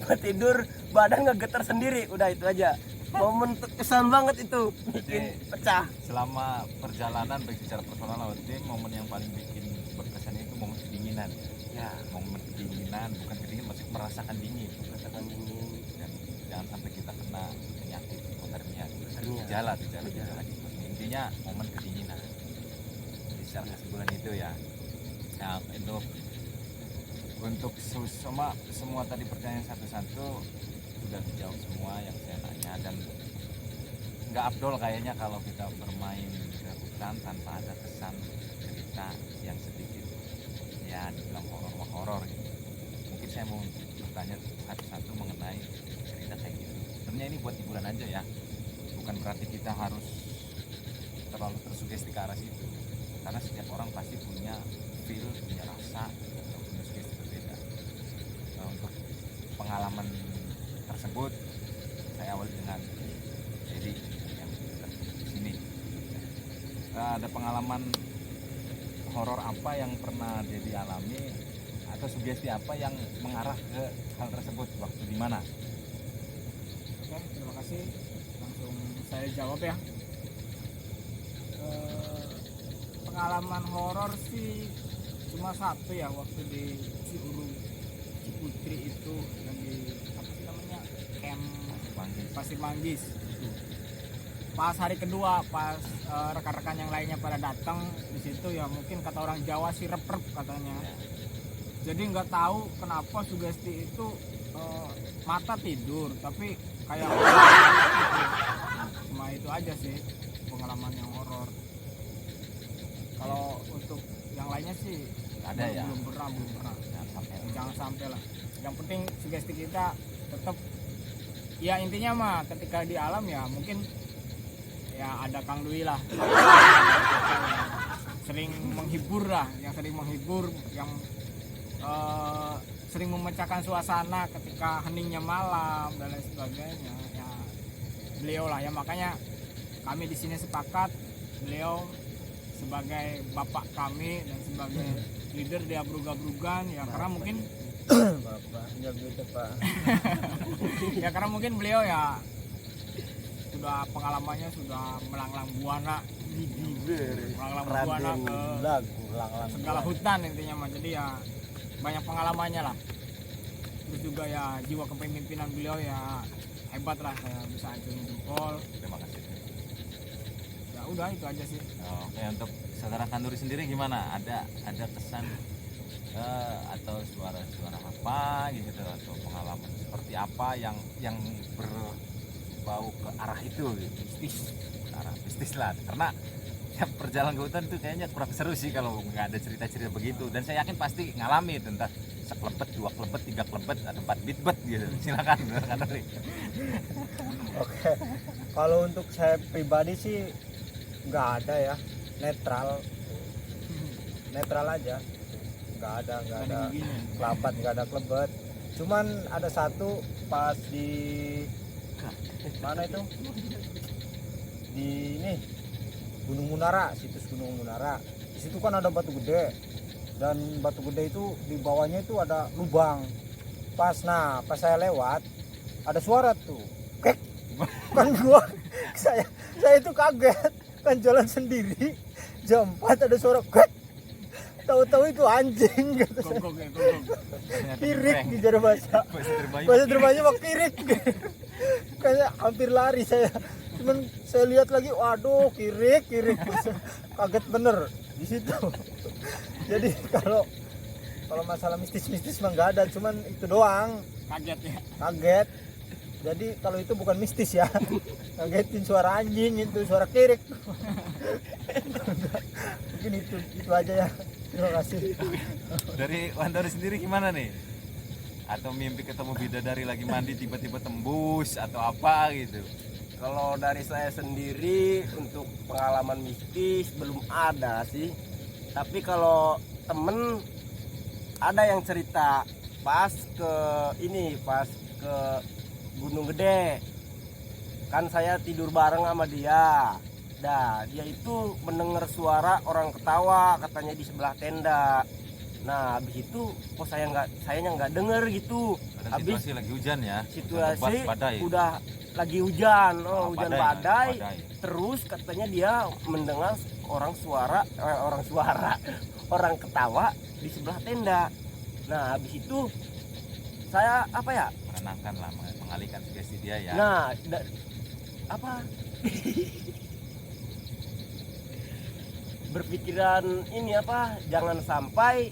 Buat tidur badan ngegeter sendiri, udah itu aja. Momen kesan banget itu, bikin pecah. Selama perjalanan baik secara personal maupun tim, momen yang paling bikin berkesan itu momen kedinginan. Ya, Momen kedinginan, bukan kedingin, maksudnya merasakan dingin. merasakan dingin. Dan jangan sampai kita kena penyakit hipotermia. Hipotermia. Gejala gitu. Intinya momen kedinginan. Jadi secara kesimpulan itu ya. Nah, untuk semua tadi pertanyaan satu-satu, sudah dijawab semua yang saya tanya, dan nggak afdol kayaknya kalau kita bermain ke hutan tanpa ada kesan cerita yang sedikit ya dibilang horor gitu. Mungkin saya mau bertanya satu-satu mengenai cerita kayak gitu. Sebenarnya ini buat hiburan aja ya, bukan berarti kita harus terlalu tersugesti ke arah situ, karena setiap orang pasti punya feel, punya rasa, atau punya sugesti berbeda. Nah, untuk pengalaman tersebut saya awali dengan jadi yang dekat sini. Ada pengalaman horor apa yang pernah Dedi alami, atau sugesti apa yang mengarah ke hal tersebut, waktu di mana? Oke, terima kasih. Langsung saya jawab ya. Pengalaman horor sih cuma satu ya, waktu di Ciputri itu, yang di apa sih namanya, camp Pasir Manggis itu. Pas hari kedua, pas rekan-rekan yang lainnya pada datang di situ ya, mungkin kata orang Jawa sih rep-rep katanya. Jadi nggak tahu kenapa sugesti itu mata tidur tapi kayak cuma itu aja sih pengalaman yang horor. Kalau untuk yang lainnya sih Ada ya? belum pernah. Jangan sampai lah. Yang penting sugesti kita tetap, ya intinya mah ketika di alam ya mungkin ya ada Kang Dwi lah sering menghibur lah, yang sering menghibur, yang sering memecahkan suasana ketika heningnya malam dan lain sebagainya. Ya beliau lah ya, makanya kami di sini sepakat beliau sebagai bapak kami dan sebagai leader di Abrug-Abrugan ya, karena mungkin Bapak jago itu Pak. ya karena mungkin beliau ya sudah pengalamannya sudah melanglang buana ke Lagu lang-lang. segala hutan intinya mah, jadi ya banyak pengalamannya lah. Terus juga ya jiwa kepemimpinan beliau ya hebat lah, saya bisa acungin jempol. Terima kasih. Ya udah itu aja sih. Oke, untuk saudara Kanduri sendiri gimana? Ada kesan atau suara-suara apa gitu, atau pengalaman seperti apa yang berbau ke arah itu gitu, ke arah mistis lah, karena ya perjalanan ke hutan itu kayaknya kurang seru sih kalau nggak ada cerita-cerita begitu, dan saya yakin pasti ngalami itu, entah sekelepet, 2 kelepet, 3 kelepet, atau 4 bitbet gitu. Silakan Kanduri. Oke. Kalau untuk saya pribadi sih nggak ada ya, netral aja, nggak ada kelabat, nggak ada klebet. Cuman ada satu pas di mana itu, di ini Gunung Munara, situs Gunung Munara. Di situ kan ada batu gede, dan batu gede itu di bawahnya itu ada lubang. Pas saya lewat ada suara tuh, kek. Kan saya itu kaget, kan jalan sendiri jam 4 ada suara kek. Tahu-tahu itu anjing gitu. Kirik di jari bahasa terbanyak mah kirik. Kayak hampir lari saya. Cuman saya lihat lagi, waduh kirik. Kaget bener di situ. Jadi kalau masalah mistis mah nggak ada, cuman itu doang. Kaget. Jadi kalau itu bukan mistis ya. Kagetin suara anjing, itu suara kirik. Mungkin itu aja ya. Terima kasih. Dari Wandori sendiri gimana nih? Atau mimpi ketemu bidadari lagi mandi tiba-tiba tembus atau apa gitu? Kalau dari saya sendiri untuk pengalaman mistis belum ada sih. Tapi kalau temen ada yang cerita pas ke Gunung Gede. Kan saya tidur bareng sama dia. Nah, dia itu mendengar suara orang ketawa katanya di sebelah tenda. Nah, habis itu kok sayanya nggak dengar gitu. Habis situasi lagi hujan ya. Situasi badai. Udah lagi hujan, hujan badai. Badai. Terus katanya dia mendengar orang ketawa di sebelah tenda. Nah, habis itu saya Menenangkan lah, mengalihkan sugesti dia ya. Nah, berpikiran ini jangan sampai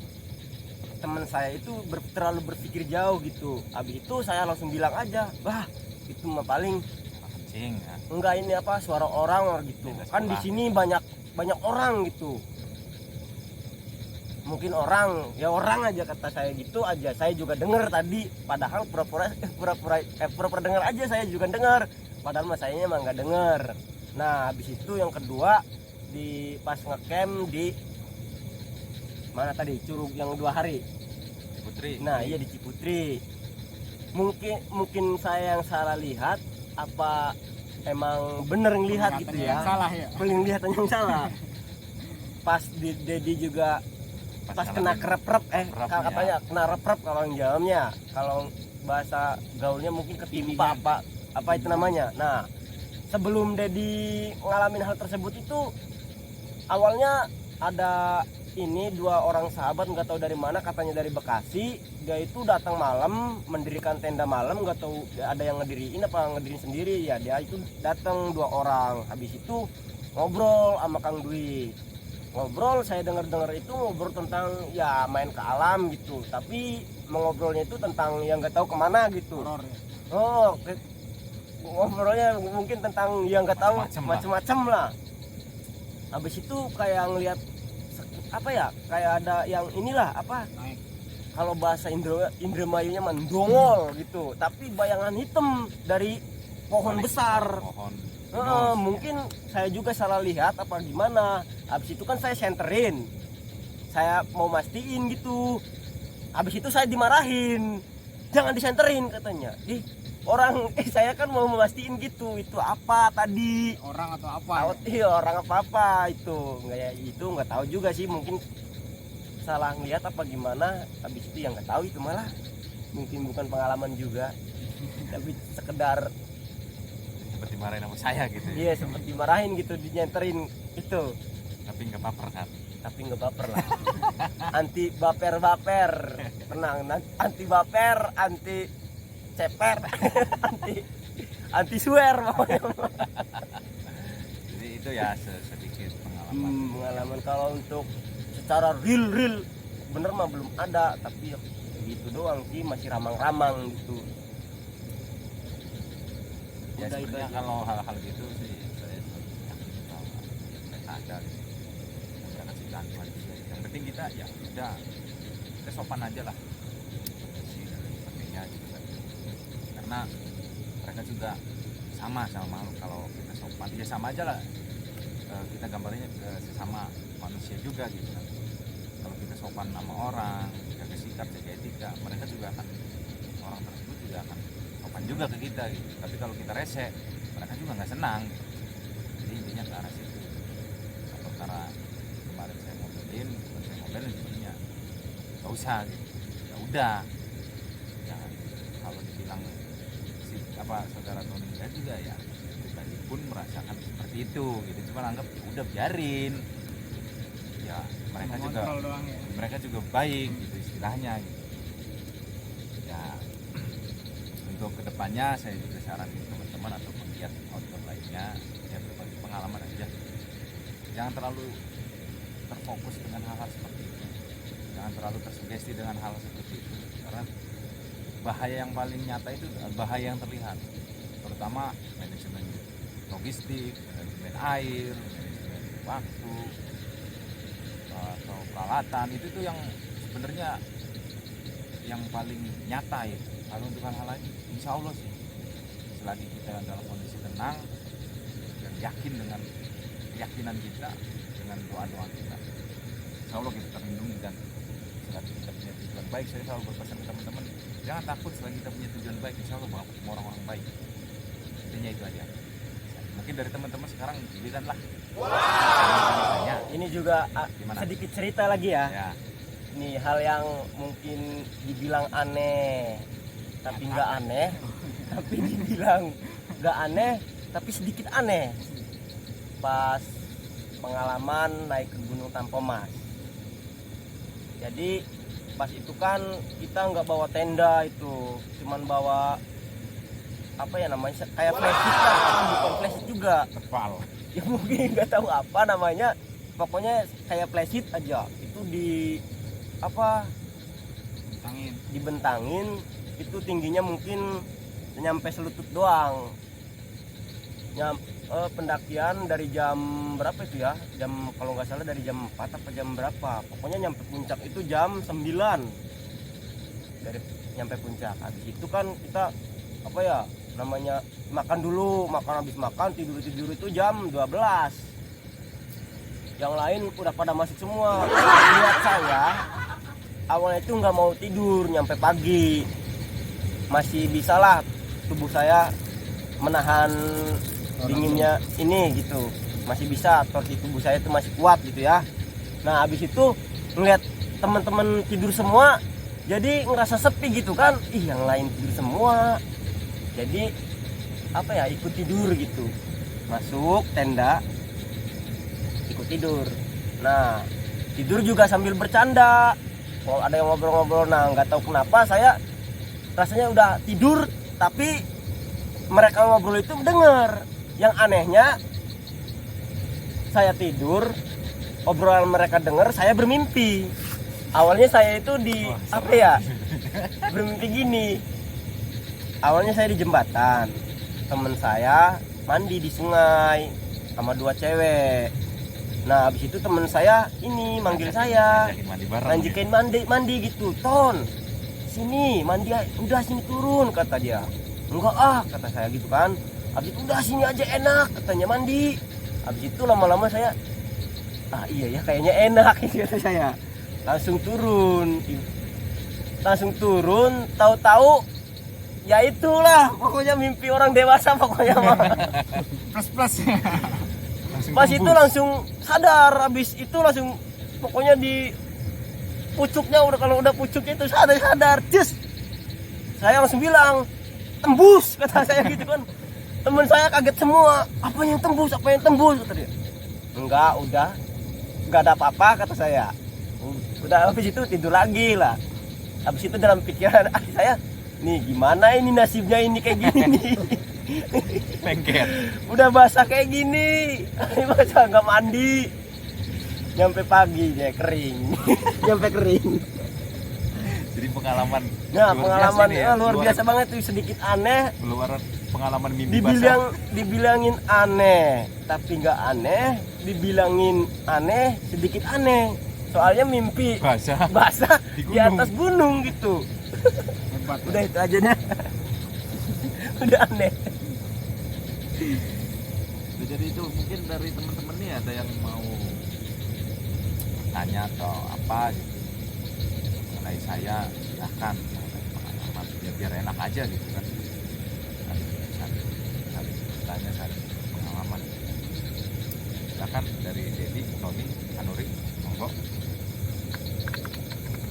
teman saya itu terlalu berpikir jauh gitu. Habis itu saya langsung bilang aja, wah itu mah paling kencing ya. enggak ini apa suara orang gitu. Bebas Kan di pulang. sini banyak orang gitu. Mungkin orang aja kata saya gitu aja. Saya juga dengar tadi, padahal pura-pura dengar aja, saya juga dengar. Padahal mas sayanya emang nggak dengar. Nah habis itu yang kedua di pas ngecamp di mana tadi Curug yang 2 hari. Putri. Nah iya di Ciputri. Mungkin saya yang salah lihat, apa emang bener ngelihat gitu Penglihatannya yang ya. salah ya. Penglihatan yang salah. Pas di Dedi juga pas kena ngalamin kerep-rep kerepnya. katanya kena rep kalau yang jalamnya, kalau bahasa gaulnya mungkin ketimpa apa itu namanya. Nah sebelum Dedi ngalamin hal tersebut itu awalnya ada ini 2 orang sahabat nggak tahu dari mana, katanya dari Bekasi. Dia itu datang malam mendirikan tenda malam, nggak tahu ada yang ngediriin sendiri ya. Dia itu datang 2 orang, habis itu ngobrol sama Kang Dwi. Ngobrol, saya dengar itu ngobrol tentang ya main ke alam gitu, tapi mengobrolnya itu tentang yang nggak tahu kemana gitu. Horor ya. Oh ngobrolnya mungkin tentang yang nggak tahu macam-macam lah. Habis itu kayak ngelihat apa ya, kayak ada yang inilah apa, Naik. kalau bahasa Indramayunya mendongol gitu, tapi bayangan hitam dari pohon besar. Pohon. Mungkin saya juga salah lihat apa gimana. Habis itu kan saya senterin, saya mau mastiin gitu. Habis itu saya dimarahin, jangan disenterin katanya. Orang saya kan mau memastiin gitu, itu apa tadi? Orang atau apa Tahu ya? iya orang apa itu nggak tahu juga sih, mungkin salah ngeliat apa gimana. Habis itu yang nggak tahu itu malah mungkin bukan pengalaman juga, tapi sekedar Seperti marahin sama saya gitu. iya sempat dimarahin gitu, dinyenterin itu, Tapi nggak baper kan. tapi nggak baper lah. Anti baper tenang, anti baper, anti ceper, anti swear pokoknya. Jadi itu ya sedikit pengalaman. Pengalaman kalau untuk secara real bener mah belum ada, tapi ya gitu doang sih, masih ramang-ramang gitu. Ya Udah itu sebenarnya aja. kalau hal-hal gitu sih saya yakin kalau mereka ada gitu. Mereka kasih bantuan juga. Yang penting kita ya udah kita sopan aja lah. Bersih dan lain sebagainya gitu kan. Karena mereka juga sama makhluk, kalau kita sopan ya sama aja lah. Kita gambarnya ke sesama manusia juga gitu kan. Kalau kita sopan sama orang, jaga sikap, jaga etika, mereka juga akan, orang tersebut juga akan sopan juga ke kita gitu. Tapi kalau kita rese, mereka juga nggak senang gitu. Jadi intinya ke arah situ. Atau karena kemarin saya ngobrolin jadinya nggak usah gitu. Ya udah, ya kalau dibilang saudara Tony kan juga ya pribadi pun merasakan seperti itu gitu. Cuma anggap ya udah biarin. Ya mereka juga Mengontrol doang ya. mereka juga baik gitu istilahnya gitu. Ya untuk kedepannya saya juga saranin teman-teman atau penggiat outdoor lainnya ya berbagi pengalaman aja, jangan terlalu terfokus dengan hal-hal seperti itu, jangan terlalu tersugesti dengan hal seperti itu, karena bahaya yang paling nyata itu adalah bahaya yang terlihat, terutama manajemen logistik, manajemen air, manajemen waktu atau peralatan. Itu tuh yang sebenarnya yang paling nyata ya. Kalau untuk hal-hal lain insya Allah sih selagi kita dalam kondisi tenang dan yakin dengan keyakinan kita, dengan doa-doa kita, insya Allah kita terlindungi. Dan selagi kita punya tujuan baik, saya selalu berpesan ke teman-teman, jangan takut. Selagi kita punya tujuan baik, insya Allah bakal ketemu orang-orang baik. Intinya itu aja. Mungkin dari teman-teman sekarang giliran lah. Ini juga Gimana? sedikit cerita lagi ya. Ya, Nih hal yang mungkin dibilang aneh tapi nggak aneh, tapi dibilang nggak aneh tapi sedikit aneh. Pas pengalaman naik ke Gunung Tampomas. Jadi pas itu kan kita nggak bawa tenda, itu cuman bawa apa ya namanya, kayak flashlight lah, tapi bukan flashlight juga. terpal. Ya mungkin nggak tahu apa namanya, pokoknya kayak flashlight aja. Itu di apa, dibentangin itu tingginya mungkin nyampe selutut doang. Pendakian dari jam berapa itu ya, jam kalau nggak salah dari jam 4 apa jam berapa, pokoknya nyampe puncak itu jam 9 dari nyampe puncak. Habis itu kan kita apa ya namanya makan dulu, habis makan tidur itu jam 12. Yang lain udah pada masuk semua. Lihat saya awalnya itu nggak mau tidur nyampe pagi, masih bisalah tubuh saya menahan dinginnya ini gitu, masih bisa, torsi tubuh saya itu masih kuat gitu ya. Nah habis itu ngeliat teman-teman tidur semua, jadi ngerasa sepi gitu kan, yang lain tidur semua, jadi apa ya, ikut tidur gitu, masuk tenda ikut tidur. Nah tidur juga sambil bercanda, kalau ada yang ngobrol-ngobrol. Nah nggak tahu kenapa saya rasanya udah tidur tapi mereka ngobrol itu dengar. Yang anehnya saya tidur, obrolan mereka dengar, saya bermimpi. Awalnya saya itu bermimpi gini. Awalnya saya di jembatan, teman saya mandi di sungai sama 2 cewek. Nah habis itu teman saya ini manggil saya, lanjutin mandi gitu, Ton sini mandi, udah sini turun kata dia. Enggak kata saya gitu kan. Habis itu udah sini aja enak katanya mandi. Habis itu lama-lama saya iya ya kayaknya enak kata saya. Langsung turun, tahu-tahu ya itulah pokoknya mimpi orang dewasa pokoknya mah. Plus Pas itu langsung sadar, habis itu langsung pokoknya di pucuknya kalau udah pucuknya itu sadar, cus. Saya langsung bilang, tembus kata saya gitu kan. Teman saya kaget semua, apa yang tembus kata dia. Udah enggak ada apa-apa kata saya. Udah habis itu tidur lagi lah. Habis itu dalam pikiran saya, nih gimana ini nasibnya ini kayak gini nih. Lengket. Udah basah kayak gini, masa nggak mandi, nyampe pagi ya kering. Nyampe kering. Jadi pengalaman Pengalaman ini ya, luar biasa banget tuh, sedikit aneh. Luar pengalaman mimpi basah. Dibilangin aneh tapi nggak aneh, dibilangin aneh sedikit aneh, soalnya mimpi basah di atas gunung gitu. Udah itu aja deh. Udah aneh. Jadi itu mungkin dari teman-teman nih ada yang mau tanya atau apa gitu mengenai saya, silahkan pengalaman biar enak aja gitu kan, saling tanya, saling pengalaman. Silahkan dari Dedi, Tony, Anuri, monggo.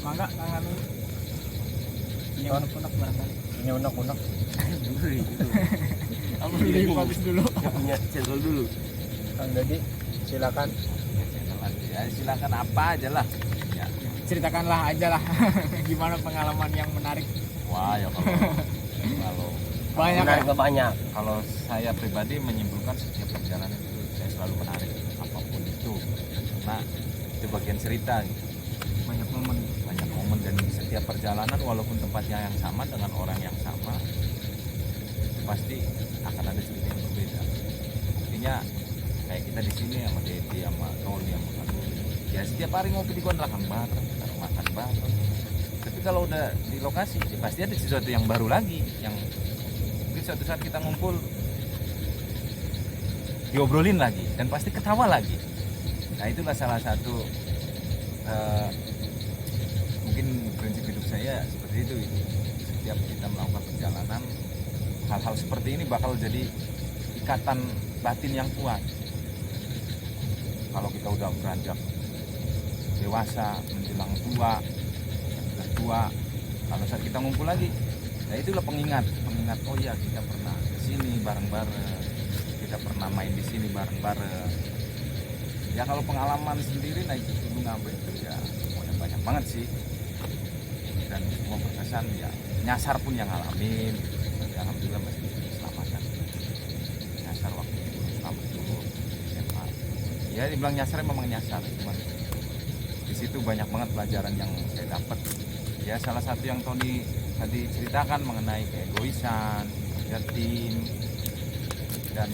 Mangga Kang Anuri. Ini unek-unek barangkali. Ini unek-unek. Aku beli habis dulu. Yang punya channel dulu. Kang Dedi, silakan. Ya, silakan apa aja lah. Ya. Ceritakanlah aja lah gimana pengalaman yang menarik. Wah ya kalau Banyak Menarik nggak banyak. kalau saya pribadi menyimpulkan setiap perjalanan itu saya selalu menarik apapun itu, karena itu bagian cerita gitu. banyak momen. Banyak momen, dan setiap perjalanan walaupun tempatnya yang sama dengan orang yang sama pasti akan ada cerita yang berbeda. Buktinya kayak kita di sini sama Dedi, sama Tony, sama Anuri, ya setiap hari ngopi di kontrakan bareng, kita makan bareng. Tapi kalau udah di lokasi ya pasti ada sesuatu yang baru lagi, yang mungkin suatu saat kita ngumpul diobrolin lagi dan pasti ketawa lagi. Nah itulah salah satu mungkin prinsip hidup saya seperti itu. Setiap kita melakukan perjalanan, hal-hal seperti ini bakal jadi ikatan batin yang kuat. Kalau kita udah beranjak dewasa, menjelang tua, kalau saat kita ngumpul lagi, nah itulah pengingat, oh ya kita pernah kesini bareng-bareng, kita pernah main di sini bareng-bareng. Ya kalau pengalaman sendiri naik gunung apa itu ya semuanya banyak banget sih, dan semua berkesan. Ya nyasar pun yang ngalamin, tapi alhamdulillah masih diselamatkan. Nyasar waktu itu selamat dulu SMA. Ya dibilang nyasar memang nyasar, cuman di situ banyak banget pelajaran yang saya dapat Ya salah satu yang Tony tadi ceritakan mengenai keegoisan, kerja tim, dan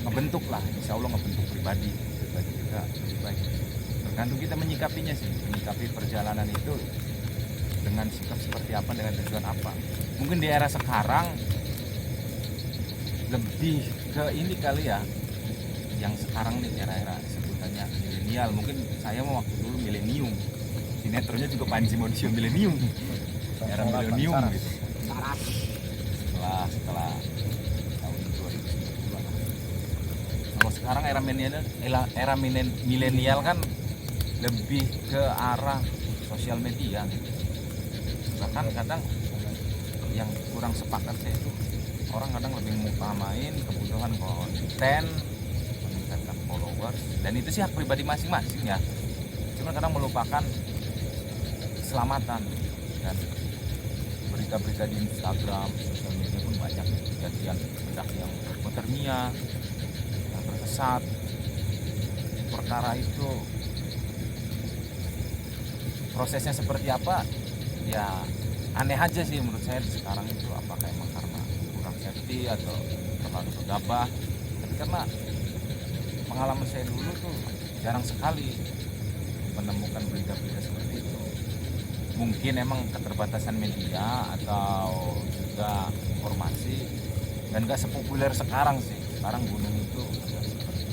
ngebentuk lah, insya Allah ngebentuk pribadi kita lebih baik. Tergantung kita menyikapinya sih, menyikapi perjalanan itu dengan sikap seperti apa, dengan tujuan apa. Mungkin di era sekarang lebih ke ini kali ya, yang sekarang nih era-era sebutannya milenial. Mungkin saya mau waktu dulu milenium, sinetronnya juga Panji Modisio milenium, era milenium gitu. Setelah tahun 2010-an. Kalau sekarang era milenial kan lebih ke arah sosial media. Bahkan kadang yang kurang sepakat saya itu orang kadang lebih mengutamain kebutuhan konten, meningkatkan followers, dan itu sih hak pribadi masing-masing ya. Cuma kadang melupakan keselamatan, dan berita-berita di Instagram, sosial media pun banyak kejadian pendaki yang hipotermia, yang tersesat. Perkara itu prosesnya seperti apa ya, aneh aja sih menurut saya sekarang itu. Apakah emang karena kurang safety atau terlalu gegabah? Tapi karena pengalaman saya dulu tuh jarang sekali menemukan berita-berita seperti itu. Mungkin emang keterbatasan media atau juga informasi, dan gak sepopuler sekarang sih. Sekarang gunung itu udah seperti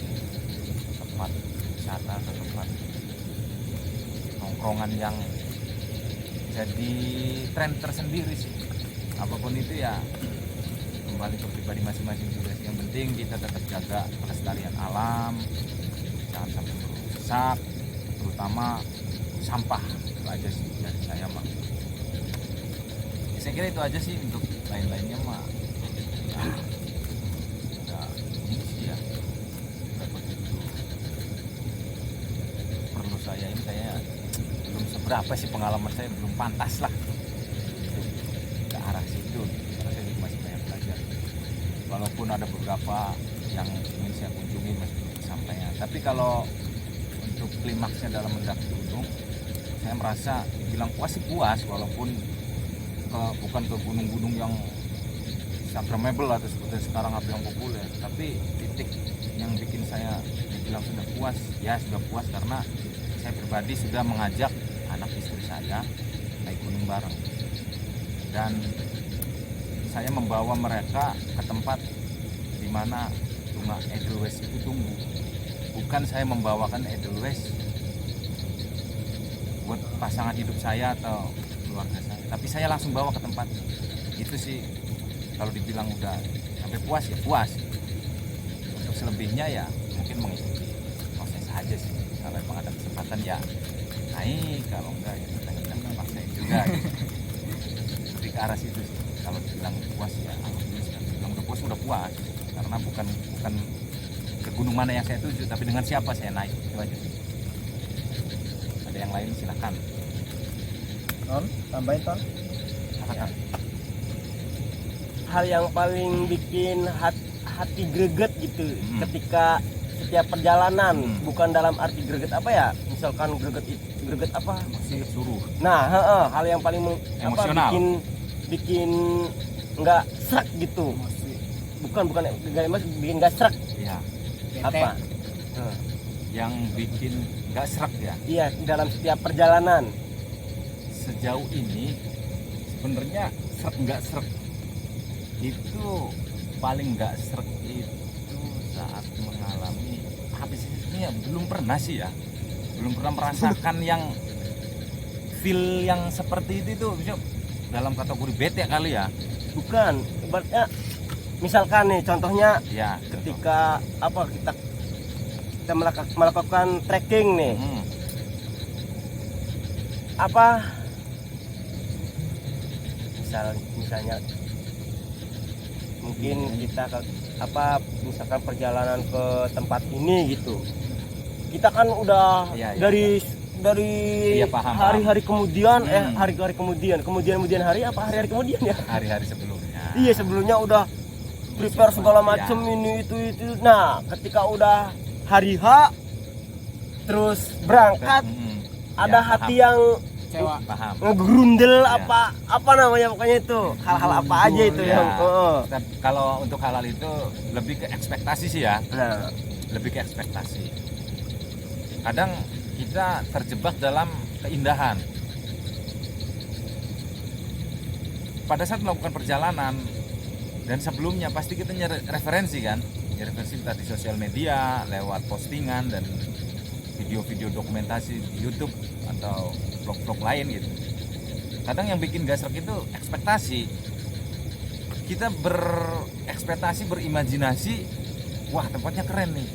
tempat wisata atau tempat nongkrongan yang jadi tren tersendiri sih. Apapun itu ya kembali ke pribadi masing-masing juga sih. Yang penting kita tetap jaga kelestarian alam, jangan sampai merusak, terutama sampah. Itu aja sih dari saya mah. Ya, saya kira itu aja sih. Untuk lain-lainnya mah ya udah ini sih ya, udah begitu perlu saya ini kayak belum seberapa sih pengalaman saya, belum pantas lah untuk ke arah situ, karena saya juga masih banyak belajar. Walaupun ada beberapa yang ingin saya kunjungi masih belum kesampaian. Tapi kalau untuk klimaksnya dalam mendaki gunung, saya merasa dibilang puas sih puas, walaupun bukan ke gunung-gunung yang instagramable atau seperti sekarang apa yang populer. Tapi titik yang bikin saya dibilang sudah puas, ya sudah puas karena saya pribadi sudah mengajak anak istri saya naik gunung bareng, dan saya membawa mereka ke tempat di mana bunga Edelweiss itu tumbuh. Bukan saya membawakan Edelweiss buat pasangan hidup saya atau keluarga saya, tapi saya langsung bawa ke tempat itu sih. Kalau dibilang udah sampai puas ya puas. Untuk selebihnya ya mungkin mengikuti proses aja sih. Kalau emang ada kesempatan ya naik, kalau enggak ya kita nggak paksain juga gitu. Lebih ke arah situ sih. Kalau dibilang puas ya alhamdulillah. Bilang udah puas, udah puas, karena bukan ke gunung mana yang saya tuju, tapi dengan siapa saya naik, itu aja sih. Ada yang lain silakan. Ton, tambahin Ton. Silakan. Hal yang paling bikin hati greget gitu ketika setiap perjalanan, bukan dalam arti greget apa ya, misalkan greget apa Masih suruh nah hal yang paling emosional, bikin nggak serak gitu, bukan bikin nggak serak ya, apa yang bikin nggak serak ya. iya dalam setiap perjalanan. Sejauh ini sebenarnya serak nggak serak itu, paling nggak serak itu saat mengalami habis ini ya, belum pernah sih ya, belum pernah merasakan yang feel yang seperti itu dalam kategori bete kali ya. Bukan, ibaratnya misalkan nih contohnya Ya, ketika apa kita melakukan trekking nih, apa misalnya mungkin kita misalkan perjalanan ke tempat ini gitu, kita kan udah Iya, dari Iya, paham, hari-hari kemudian hari-hari kemudian hari apa hari-hari kemudian ya, hari-hari sebelumnya. iya sebelumnya udah prepare segala macam ini itu. Nah ketika udah hari H terus berangkat, ada Ya, hati paham. yang kecewa. Paham. ngegrundel Ya. apa namanya pokoknya itu hal-hal apa aja itu Ya. yang Kalau untuk hal-hal itu lebih ke ekspektasi sih ya, nah lebih ke ekspektasi. Kadang kita terjebak dalam keindahan. Pada saat melakukan perjalanan dan sebelumnya pasti kita nyari referensi kan, nyari referensi entah di sosial media, lewat postingan dan video-video dokumentasi di YouTube atau vlog-vlog lain gitu. Kadang yang bikin gasrek itu ekspektasi. Kita berekspektasi, berimajinasi, wah tempatnya keren nih,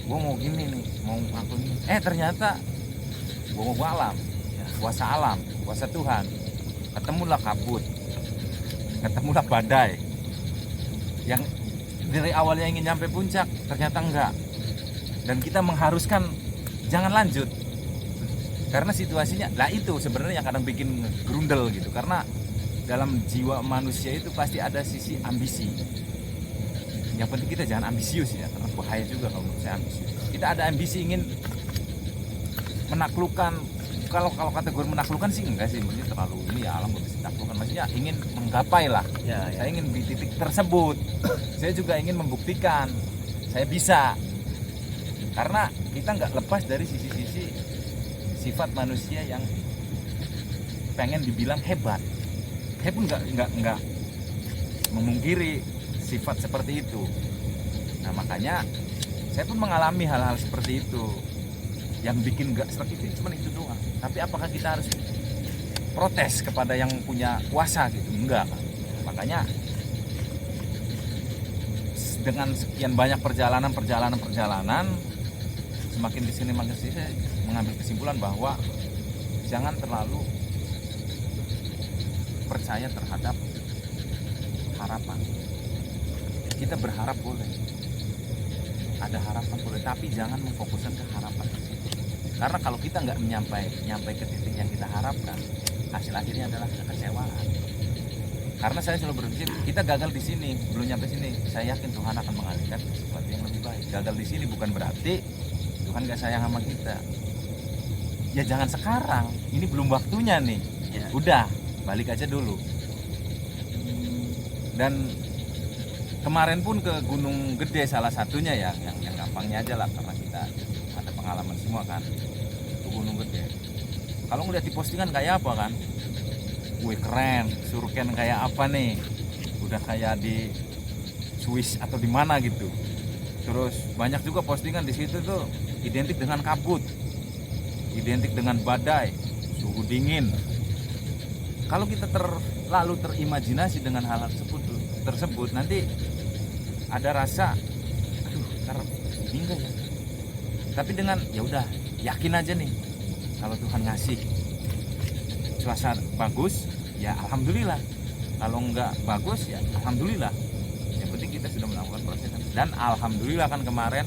gua mau gini nih, mau ngelakuin ini. Ternyata gua mau alam, kuasa Tuhan. Ketemulah kabut, ketemulah badai. Yang dari awalnya ingin nyampe puncak, ternyata enggak. Dan kita mengharuskan jangan lanjut. Karena situasinya, lah itu sebenarnya yang kadang bikin grundel gitu. Karena dalam jiwa manusia itu pasti ada sisi ambisi. Yang penting kita jangan ambisius ya, karena bahaya juga kalau menurut saya ambisius. Kita ada ambisi ingin menaklukkan, kalau kategori menaklukkan sih enggak sih, maksudnya terlalu ini ya, alam bisa ditaklukkan, maksudnya ingin menggapai lah. Saya ingin di titik tersebut. Saya juga ingin membuktikan saya bisa. Karena kita nggak lepas dari sisi-sisi sifat manusia yang pengen dibilang hebat. Saya pun nggak memungkiri sifat seperti itu. Nah makanya saya pun mengalami hal-hal seperti itu yang bikin nggak serak itu, cuma itu doang. Tapi apakah kita harus protes kepada yang punya kuasa gitu? Enggak kan? Makanya dengan sekian banyak perjalanan, semakin kesini makin sini saya mengambil kesimpulan bahwa jangan terlalu percaya terhadap harapan. Kita berharap boleh, ada harapan boleh, tapi jangan memfokuskan ke harapan. Karena kalau kita nggak nyampai ke titik yang kita harapkan, hasil akhirnya adalah kekecewaan. Karena saya selalu berpikir kita gagal di sini, belum nyampe sini, saya yakin Tuhan akan mengalihkan ke sesuatu yang lebih baik. Gagal di sini bukan berarti Tuhan nggak sayang sama kita. Ya jangan sekarang, ini belum waktunya nih. Ya. Udah, balik aja dulu. Dan kemarin pun ke Gunung Gede salah satunya ya, yang gampangnya aja lah karena kita ada pengalaman semua kan. Ke Gunung Gede. Kalau ngeliat di postingan kayak apa kan? Wih keren, surken kayak apa nih? Udah kayak di Swiss atau di mana gitu. Terus banyak juga postingan di situ tuh identik dengan kabut, identik dengan badai, suhu dingin. Kalau kita terlalu terimajinasi dengan hal tersebut, nanti ada rasa, aduh, ntar ini enggak ya. Tapi dengan ya udah yakin aja nih, kalau Tuhan ngasih suasana bagus, ya alhamdulillah. Kalau enggak bagus, ya alhamdulillah. Yang penting kita sudah melakukan proses. Dan alhamdulillah kan kemarin,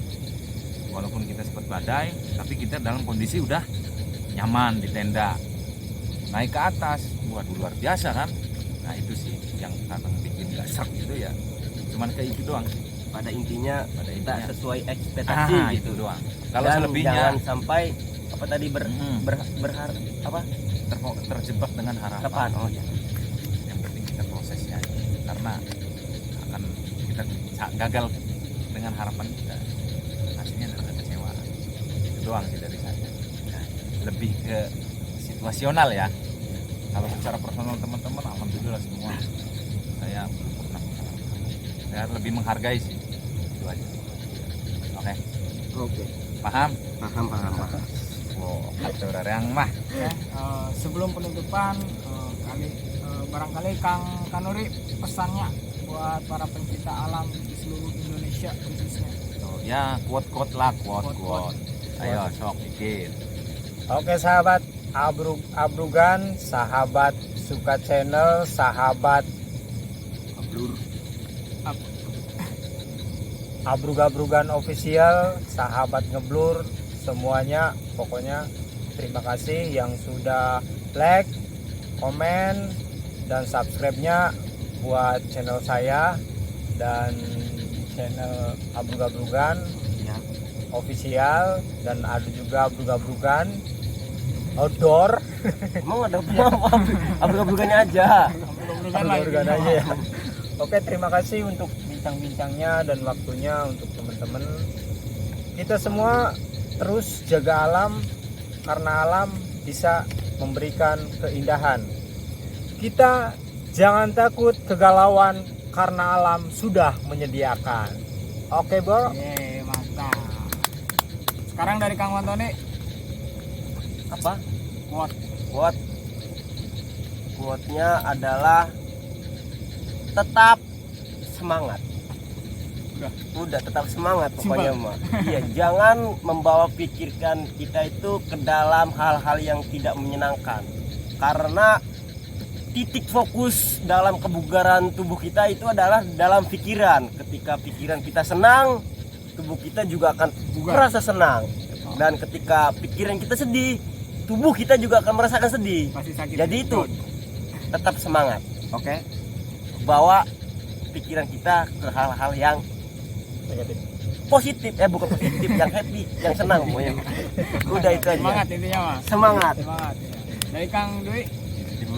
walaupun kita sempat badai, tapi kita dalam kondisi udah nyaman di tenda. Naik ke atas, waduh luar biasa kan. Nah itu sih yang kadang bikin gak serak itu ya. Cuman kayak itu doang sih. pada intinya intinya. tak sesuai ekspektasi Itu gitu. doang. Kalau Dan selebihnya jangan sampai apa tadi apa terjebak dengan harapan. depan. Oh ya. Yang penting kita prosesnya aja. Karena akan kita gagal dengan harapan kita, hasilnya adalah kekecewaan. Itu doang sih dari saya. Nah, lebih ke situasional ya. Kalau secara personal teman-teman, alhamdulillah semua saya belum pernah. Saya lebih menghargai sih. Itu aja. Oke. Oke. Paham? Paham. Wow, kacau yang mah. Ya, sebelum penutupan barangkali Kang Kanuri pesannya buat para pencinta alam di seluruh Indonesia khususnya. Tuh, ya quote lah, quote. Quote. Ayo sok dikit. Oke sahabat Abrugan, sahabat Suka Channel, sahabat Abrug-abrugan official, sahabat Ngeblur, semuanya pokoknya terima kasih yang sudah like, komen, dan subscribe-nya buat channel saya dan channel Abrug-abrugan Ya. official, dan ada juga Abrug-abrugan outdoor. Emang ada apa? Abruk-abrukannya aja. Abruk-abrukan aja ya. Oke, terima kasih untuk bincang-bincangnya dan waktunya untuk teman-teman. Kita semua terus jaga alam karena alam bisa memberikan keindahan. Kita jangan takut kegalauan karena alam sudah menyediakan. Oke, Bro. Yeay, mantap. Sekarang dari Kang Wantoni, Apa? quote. Quote-nya adalah tetap semangat. Udah tetap semangat pokoknya mah. Iya, jangan membawa pikirkan kita itu ke dalam hal-hal yang tidak menyenangkan. Karena titik fokus dalam kebugaran tubuh kita itu adalah dalam pikiran. Ketika pikiran kita senang, tubuh kita juga akan merasa senang. Dan ketika pikiran kita sedih, tubuh kita juga akan merasakan sedih. Pasti sakit. Jadi itu tetap semangat. Oke. Bawa pikiran kita ke hal-hal yang Negatif. positif, bukan positif, yang happy, yang senang pokoknya. Udah itu aja. Semangat intinya mas. Semangat. Semangat. Ya. Dari Kang Dwi.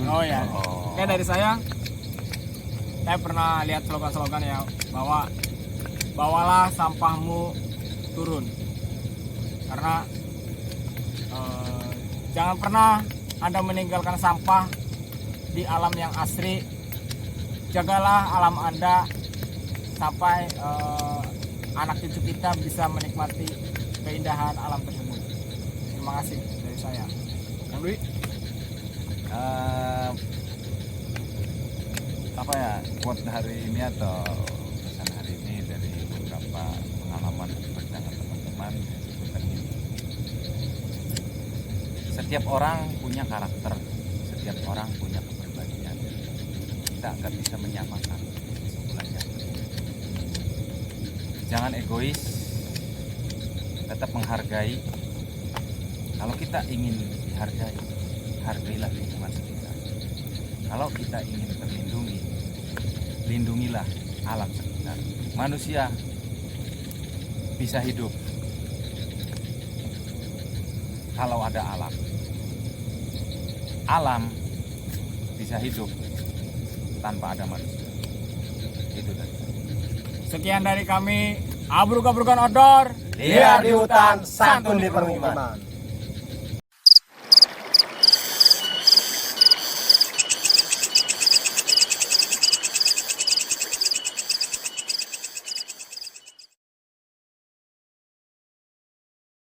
Oh ya. Oke, dari saya pernah lihat slogan-slogan ya bahwa bawalah sampahmu turun. Karena jangan pernah Anda meninggalkan sampah di alam yang asri. Jagalah alam Anda sampai anak cucu kita bisa menikmati keindahan alam tersebut. Terima kasih dari saya. Kang Dwi. Apa ya, quote hari ini atau pesan hari ini dari beberapa pengalaman perjalanan teman-teman disebutkan ini. Setiap orang punya karakter, setiap orang punya kepribadian. Kita akan bisa menyamakan kesimpulannya. Jangan egois, tetap menghargai. Kalau kita ingin dihargai, hargailah lingkungan sekitar. Kalau kita ingin terlindungi, lindungilah alam sekitar. Manusia bisa hidup kalau ada alam. Alam bisa hidup tanpa ada manusia. Itu tadi. Sekian dari kami, abruk-abrukan odor. Liar di hutan, santun di permukiman.